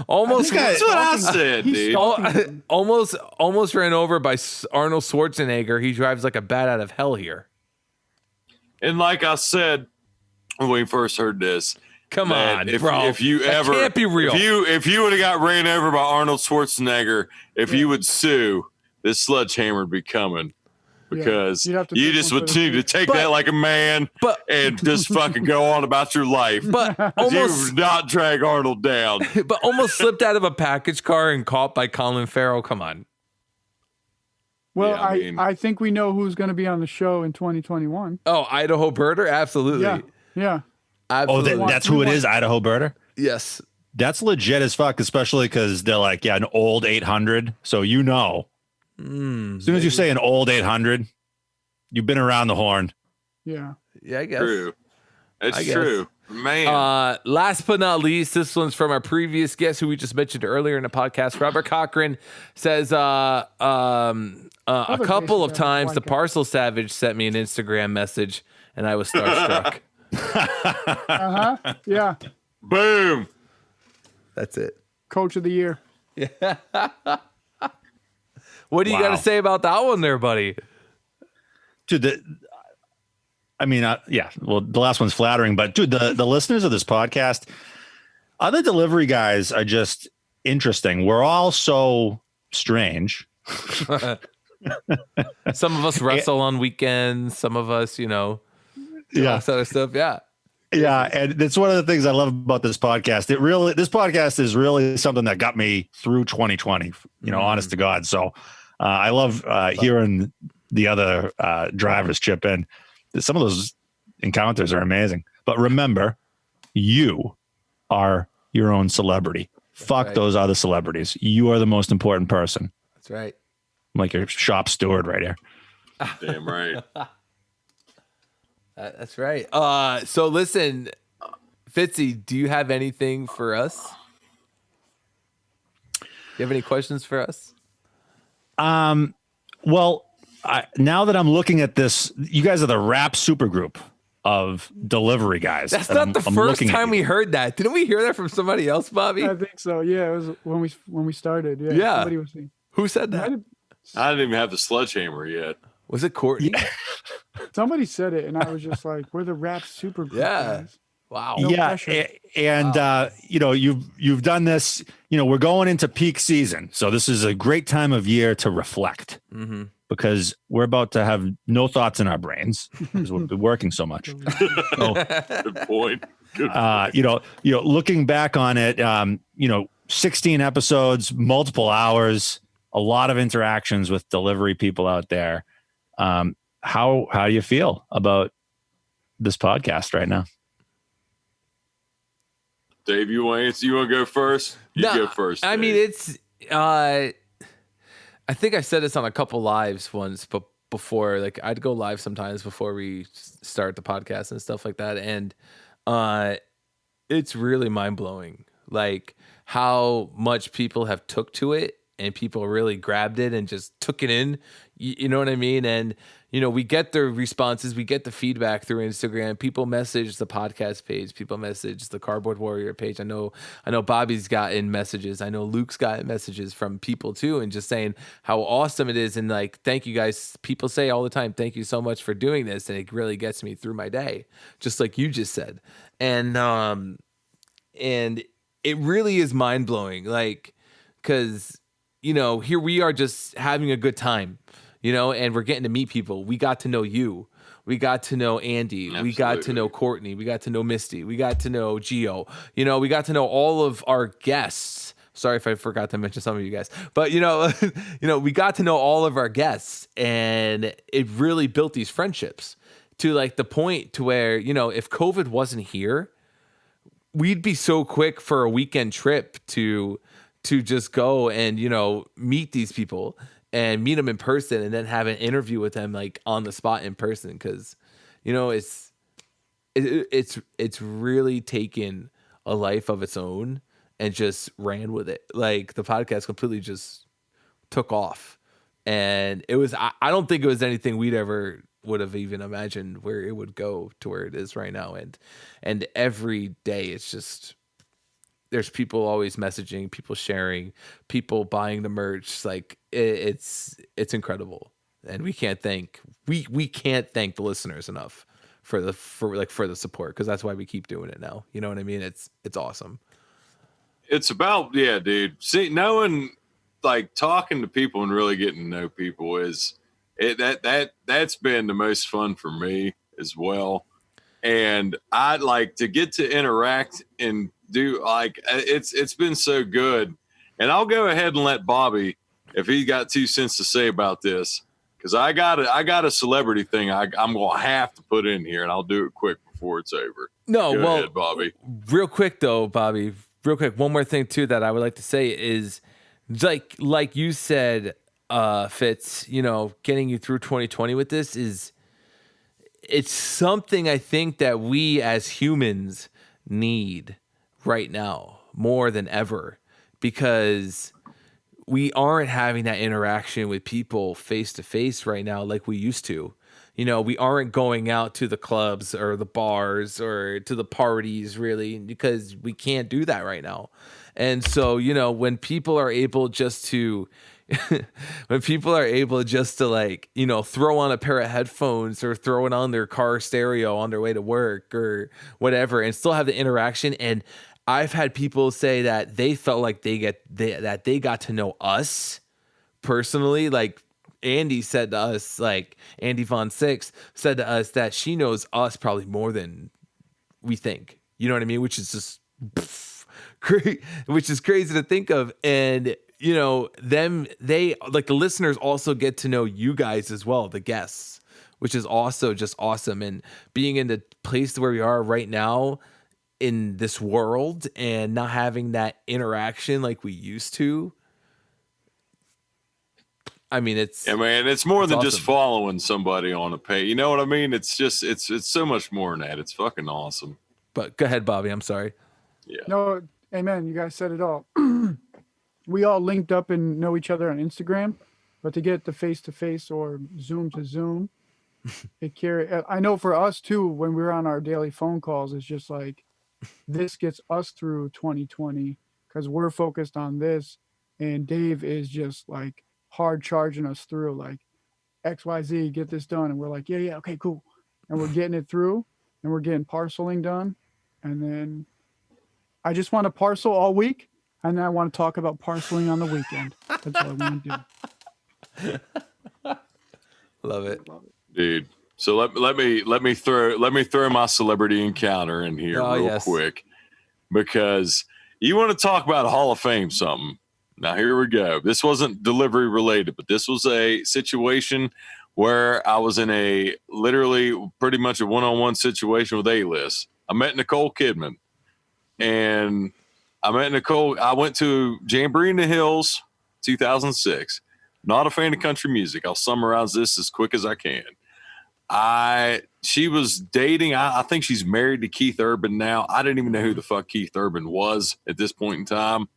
Almost. That's what I said, He's dude. stalking. Almost ran over by Arnold Schwarzenegger. He drives like a bat out of hell here. And like I said when we first heard this, Come man, on, if, bro. if you That ever can't be real. if you would have got ran over by Arnold Schwarzenegger, if you would sue, this sledgehammer would be coming. Because you'd have to you take just one would for the need to team. take But- that like a man but- and just fucking go on about your life. But You almost, would not drag Arnold down. but almost slipped out of a package car and caught by Colin Farrell. Come on. Well, Yeah, I mean- I think we know who's going to be on the show in 2021. Oh, Idaho Birder? Absolutely. Yeah. Oh, Absolutely. that's who it is, Idaho Birder? Yes. That's legit as fuck, especially because they're like, yeah, an old 800. So as soon as you say an old 800, you've been around the horn. Yeah. Yeah, I guess. True. I It's guess. true. Man. Last but not least, this one's from our previous guest who we just mentioned earlier in the podcast. Robert Cochran says a couple of Jason times the Podcast. Parcel Savage sent me an Instagram message and I was starstruck. Yeah. Boom. That's it. Coach of the year. What do you got Wow. to say about that one there, buddy? Dude, well, the last one's flattering, but dude, the listeners of this podcast, other delivery guys are just interesting. We're all so strange. Some of us wrestle on weekends. Some of us, do all this other stuff. Yeah. Yeah, and it's one of the things I love about this podcast. This podcast is really something that got me through 2020. Honest to God. So I love hearing the other drivers chip in. Some of those encounters are amazing. But remember, you are your own celebrity. Fuck right. those other celebrities. You are the most important person. That's right. I'm like your shop steward right here. Damn right. That's right. So listen, Fitzie, do you have anything for us? Do you have any questions for us? Well, now that I'm looking at this, you guys are the rap supergroup of delivery guys. That's And not I'm the first looking at time you. we heard that. Didn't we hear that from somebody else, Bobby? I think so. Yeah, it was when we started. Yeah. Yeah. Somebody was saying. Who said that? I didn't even have the sledgehammer yet. Was it Courtney? Somebody said it, and I was just like, "We're the rap super group." Yeah. Guys. Wow. No Yeah, pressure. and you've done this. We're going into peak season, so this is a great time of year to reflect Mm-hmm. because we're about to have no thoughts in our brains because we've been working so much. So, Good point. Good. looking back on it, 16 episodes, multiple hours, a lot of interactions with delivery people out there. How do you feel about this podcast right now? Dave, you want to answer? You want to go first? You go first. I Dave. mean, it's. I think I said this on a couple lives once, but before, like, I'd go live sometimes before we start the podcast and stuff like that, and it's really mind blowing, like how much people have took to it, and people really grabbed it and just took it in. You know what I mean? And we get the responses, we get the feedback through Instagram. People message the podcast page, people message the Cardboard Warrior page. I know Bobby's gotten messages. I know Luke's gotten messages from people too, and just saying how awesome it is. And like, thank you guys. People say all the time, thank you so much for doing this. And it really gets me through my day, just like you just said. And it really is mind blowing. Like, cause here we are just having a good time, and we're getting to meet people. We got to know you. We got to know Andy. We got to know Courtney. We got to know Misty. We got to know Gio. We got to know all of our guests Sorry if I forgot to mention some of you guys, but we got to know all of our guests, and it really built these friendships to like the point to where, if COVID wasn't here, we'd be so quick for a weekend trip to just go and, meet these people and meet them in person and then have an interview with them like on the spot in person. Cause it's really taken a life of its own and just ran with it. Like the podcast completely just took off, and it was, I don't think it was anything we'd ever would have even imagined where it would go to where it is right now. And every day it's just, there's people always messaging, people sharing, people buying the merch. Like it's incredible. And we can't thank the listeners enough for the support. Cause that's why we keep doing it now. You know what I mean? It's awesome. It's about, yeah, dude. See, knowing, like, talking to people and really getting to know people that's been the most fun for me as well. And I'd like to get to interact and do, like, it's been so good. And I'll go ahead and let Bobby, if he got 2 cents to say about this, because I got a celebrity thing I'm gonna have to put in here, and I'll do it quick before it's over. No, go well, ahead, Bobby. Real quick though, Bobby. Real quick, one more thing too that I would like to say is, like you said, Fitz, getting you through 2020 with this it's something I think that we as humans need right now more than ever, because we aren't having that interaction with people face to face right now like we used to. We aren't going out to the clubs or the bars or to the parties really, because we can't do that right now. And so, when people are able just to like, throw on a pair of headphones or throw it on their car stereo on their way to work or whatever and still have the interaction. And I've had people say that they felt like they got to know us personally. Like Andy said to us, like Andy Von Six said to us that she knows us probably more than we think. You know what I mean? Which is just great, which is crazy to think of. And they like the listeners also get to know you guys as well, the guests, which is also just awesome. And being in the place where we are right now in this world and not having that interaction like we used to. I mean, it's more than awesome. Just following somebody on a page. You know what I mean? It's just, it's so much more than that. It's fucking awesome. But go ahead, Bobby. I'm sorry. Yeah. No, amen. You guys said it all. We all linked up and know each other on Instagram, but to get the face-to-face or Zoom to Zoom, I know for us too, when we're on our daily phone calls, it's just like, this gets us through 2020 because we're focused on this, and Dave is just like hard charging us through like XYZ, get this done. And we're like, yeah, okay, cool. And we're getting it through, and we're getting parceling done. And then I just want to parcel all week, and then I want to talk about parceling on the weekend. That's all I want to do. Love it, dude. So let me throw my celebrity encounter in here real quick, because you want to talk about a Hall of Fame something. Now here we go. This wasn't delivery related, but this was a situation where I was in a literally pretty much a one-on-one situation with A-List. I met Nicole Kidman, and I went to Jamboree in the Hills, 2006. Not a fan of country music. I'll summarize this as quick as I can. She was dating. I think she's married to Keith Urban now. I didn't even know who the fuck Keith Urban was at this point in time.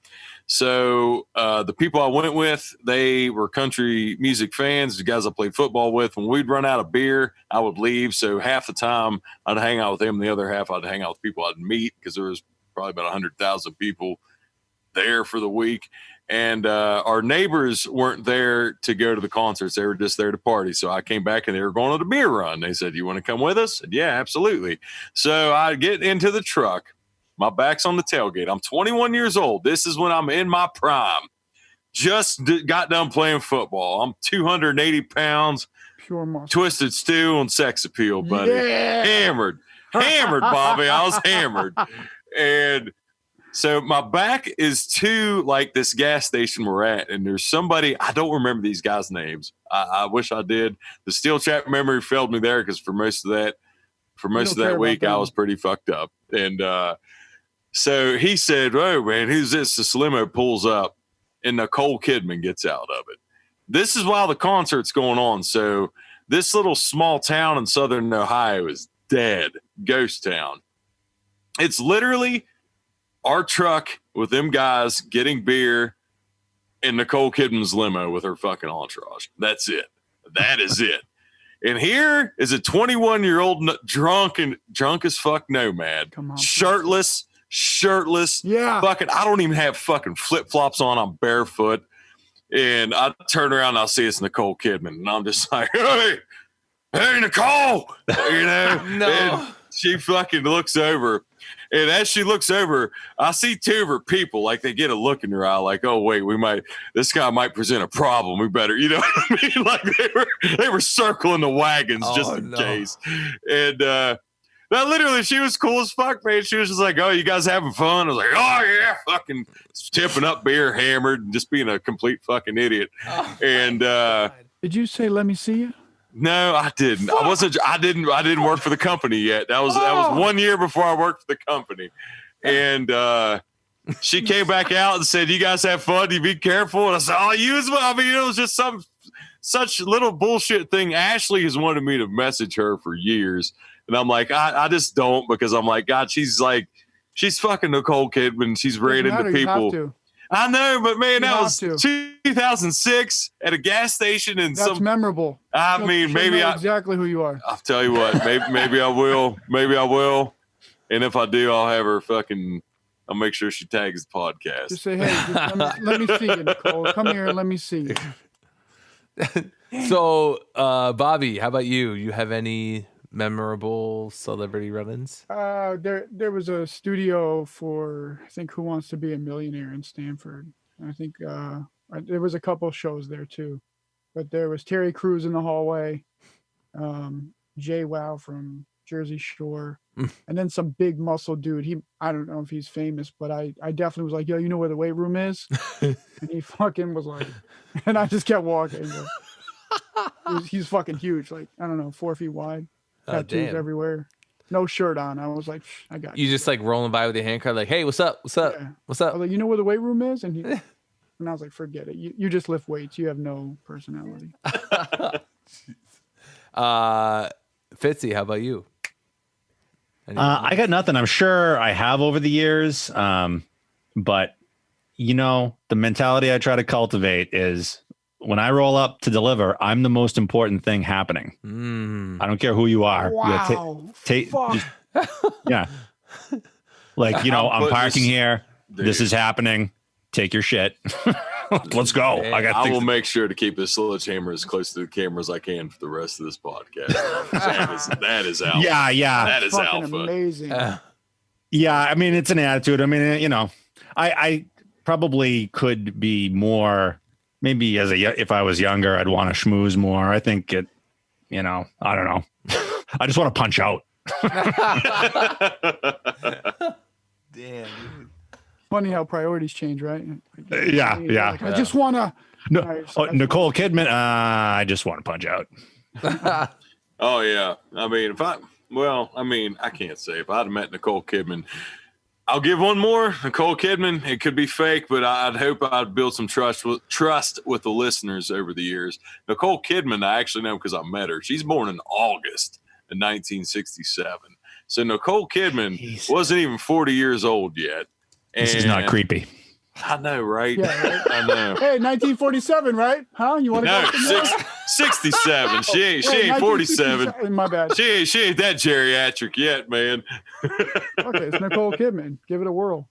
So the people I went with, they were country music fans, the guys I played football with. When we'd run out of beer, I would leave. So half the time I'd hang out with them. The other half I'd hang out with people I'd meet, because there was probably about 100,000 people there for the week. And our neighbors weren't there to go to the concerts. They were just there to party. So I came back and they were going on a beer run. They said, "You want to come with us?" I said, "Yeah, absolutely." So I get into the truck. My back's on the tailgate. I'm 21 years old. This is when I'm in my prime. Just got done playing football. I'm 280 pounds, Pure muscle. twisted steel and sex appeal, buddy. Yeah. Hammered, Bobby. I was hammered. And So my back is to like this gas station we're at, and there's somebody, I don't remember these guys' names. I wish I did. The steel trap memory failed me there because for most of that week I was pretty fucked up. And so he said, "Oh man, who's this?" This limo pulls up, and Nicole Kidman gets out of it. This is while the concert's going on. So this little small town in southern Ohio is dead, ghost town. It's literally our truck with them guys getting beer and Nicole Kidman's limo with her fucking entourage. That's it. That is it. And here is a 21-year-old drunk as fuck nomad. Come on, shirtless. Yeah. Fucking, I don't even have fucking flip-flops on. I'm barefoot. And I turn around and I see it's Nicole Kidman. And I'm just like, hey, Nicole. You know? No. And she fucking looks over. And as she looks over, I see two of her people, like they get a look in their eye, like, oh, wait, this guy might present a problem. We better, you know what I mean? Like they were circling the wagons just in case. And now literally she was cool as fuck, man. She was just like, oh, you guys having fun? I was like, oh, yeah, fucking tipping up beer, hammered, and just being a complete fucking idiot. Oh, and did you say, let me see you? no, I didn't. I didn't work for the company yet. That was 1 year before I worked for the company. And she came back out and said, "You guys have fun. You be careful." And I said, "Oh, you as well." I mean, it was just such little bullshit thing. Ashley has wanted me to message her for years. And I'm like, I just don't, because I'm like, God, she's fucking Nicole Kidman. She's right into people. I know, but man, that was 2006 at a gas station, and that's memorable. I mean, maybe exactly who you are. I'll tell you what, maybe I will. Maybe I will. And if I do, I'll have her I'll make sure she tags the podcast. Just say, hey, let me see you, Nicole. Come here and let me see you. So, Bobby, how about you? You have any memorable celebrity run-ins? There was a studio for, I think, Who Wants to Be a Millionaire in Stanford. I think there was a couple shows there too, but there was Terry Crews in the hallway, Jay Wow from Jersey Shore, and then some big muscle dude. I don't know if he's famous, but I definitely was like, yo, you know where the weight room is? And he fucking was like, and I just kept walking. He's fucking huge, like, I don't know, 4 feet wide. Tattoos everywhere, no shirt on. I was like, I got you. Just like rolling by with your hand card, like, hey, what's up? Yeah. What's up? I was like, you know where the weight room is? And I was like, forget it. You just lift weights. You have no personality. Fitzie, how about you? I got nothing. I'm sure I have over the years, but the mentality I try to cultivate is, when I roll up to deliver, I'm the most important thing happening. I don't care who you are. Wow. Yeah. Like, I'm parking here. Dude. This is happening. Take your shit. Let's go. I will make sure to keep this sledgehammer as close to the camera as I can for the rest of this podcast. that is alpha. Yeah. That is alpha. Amazing. Yeah. I mean, it's an attitude. I mean, I probably could be more. Maybe if I was younger, I'd want to schmooze more. I think I don't know. I just want to punch out. Damn, dude. Funny how priorities change, right? Yeah. Like, I just want to. Nicole Kidman. I just want to punch out. Oh yeah. I mean, I can't say. If I'd have met Nicole Kidman, I'll give one more. Nicole Kidman. It could be fake, but I'd hope I'd build some trust with the listeners over the years. Nicole Kidman, I actually know because I met her. She's born in August of 1967. So Nicole Kidman wasn't even 40 years old yet. This is not creepy. I know, right? Yeah, right? I know. Hey, 1947, right? Huh? You want to go? 67. She ain't 47. My bad. She ain't that geriatric yet, man. Okay, it's Nicole Kidman. Give it a whirl.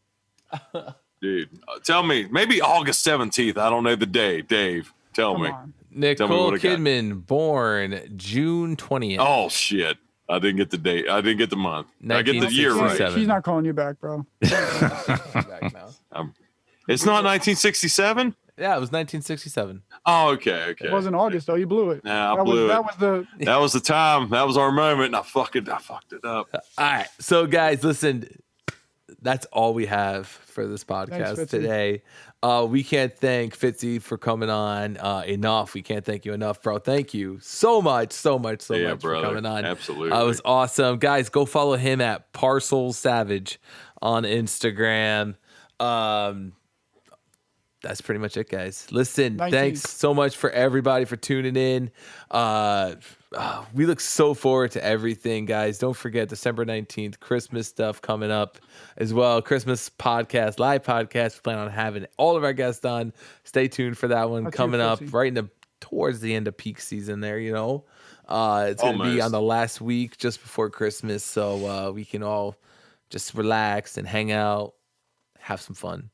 Dude, tell me. Maybe August 17th. I don't know the day. Dave, tell me. Nicole Kidman, born June 20th. Oh, shit. I didn't get the date. I didn't get the month. I get the year right. She's not calling you back, bro. It's not 1967? Yeah, it was 1967. Oh, okay. It wasn't August, though. You blew it. Yeah, I blew it. That was the time. That was our moment, and I fucked it up. All right. So, guys, listen. that's all we have for this podcast Fitzie. today. We can't thank Fitzie for coming on enough. We can't thank you enough, bro. Thank you so much for coming on. Absolutely. It was awesome. Guys, go follow him at Parcel Savage on Instagram. That's pretty much it, guys. Listen, 19th. Thanks so much for everybody for tuning in. We look so forward to everything, guys. Don't forget December 19th, Christmas stuff coming up as well. Christmas podcast, live podcast. We plan on having all of our guests on. Stay tuned for that one. That's coming you, up Fitzie. right towards the end of peak season there, It's going to be Almost. on the last week just before Christmas. So we can all just relax and hang out, have some fun.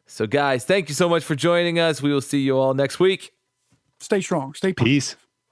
So, guys, thank you so much for joining us. We will see you all next week. Stay strong. Stay Peace.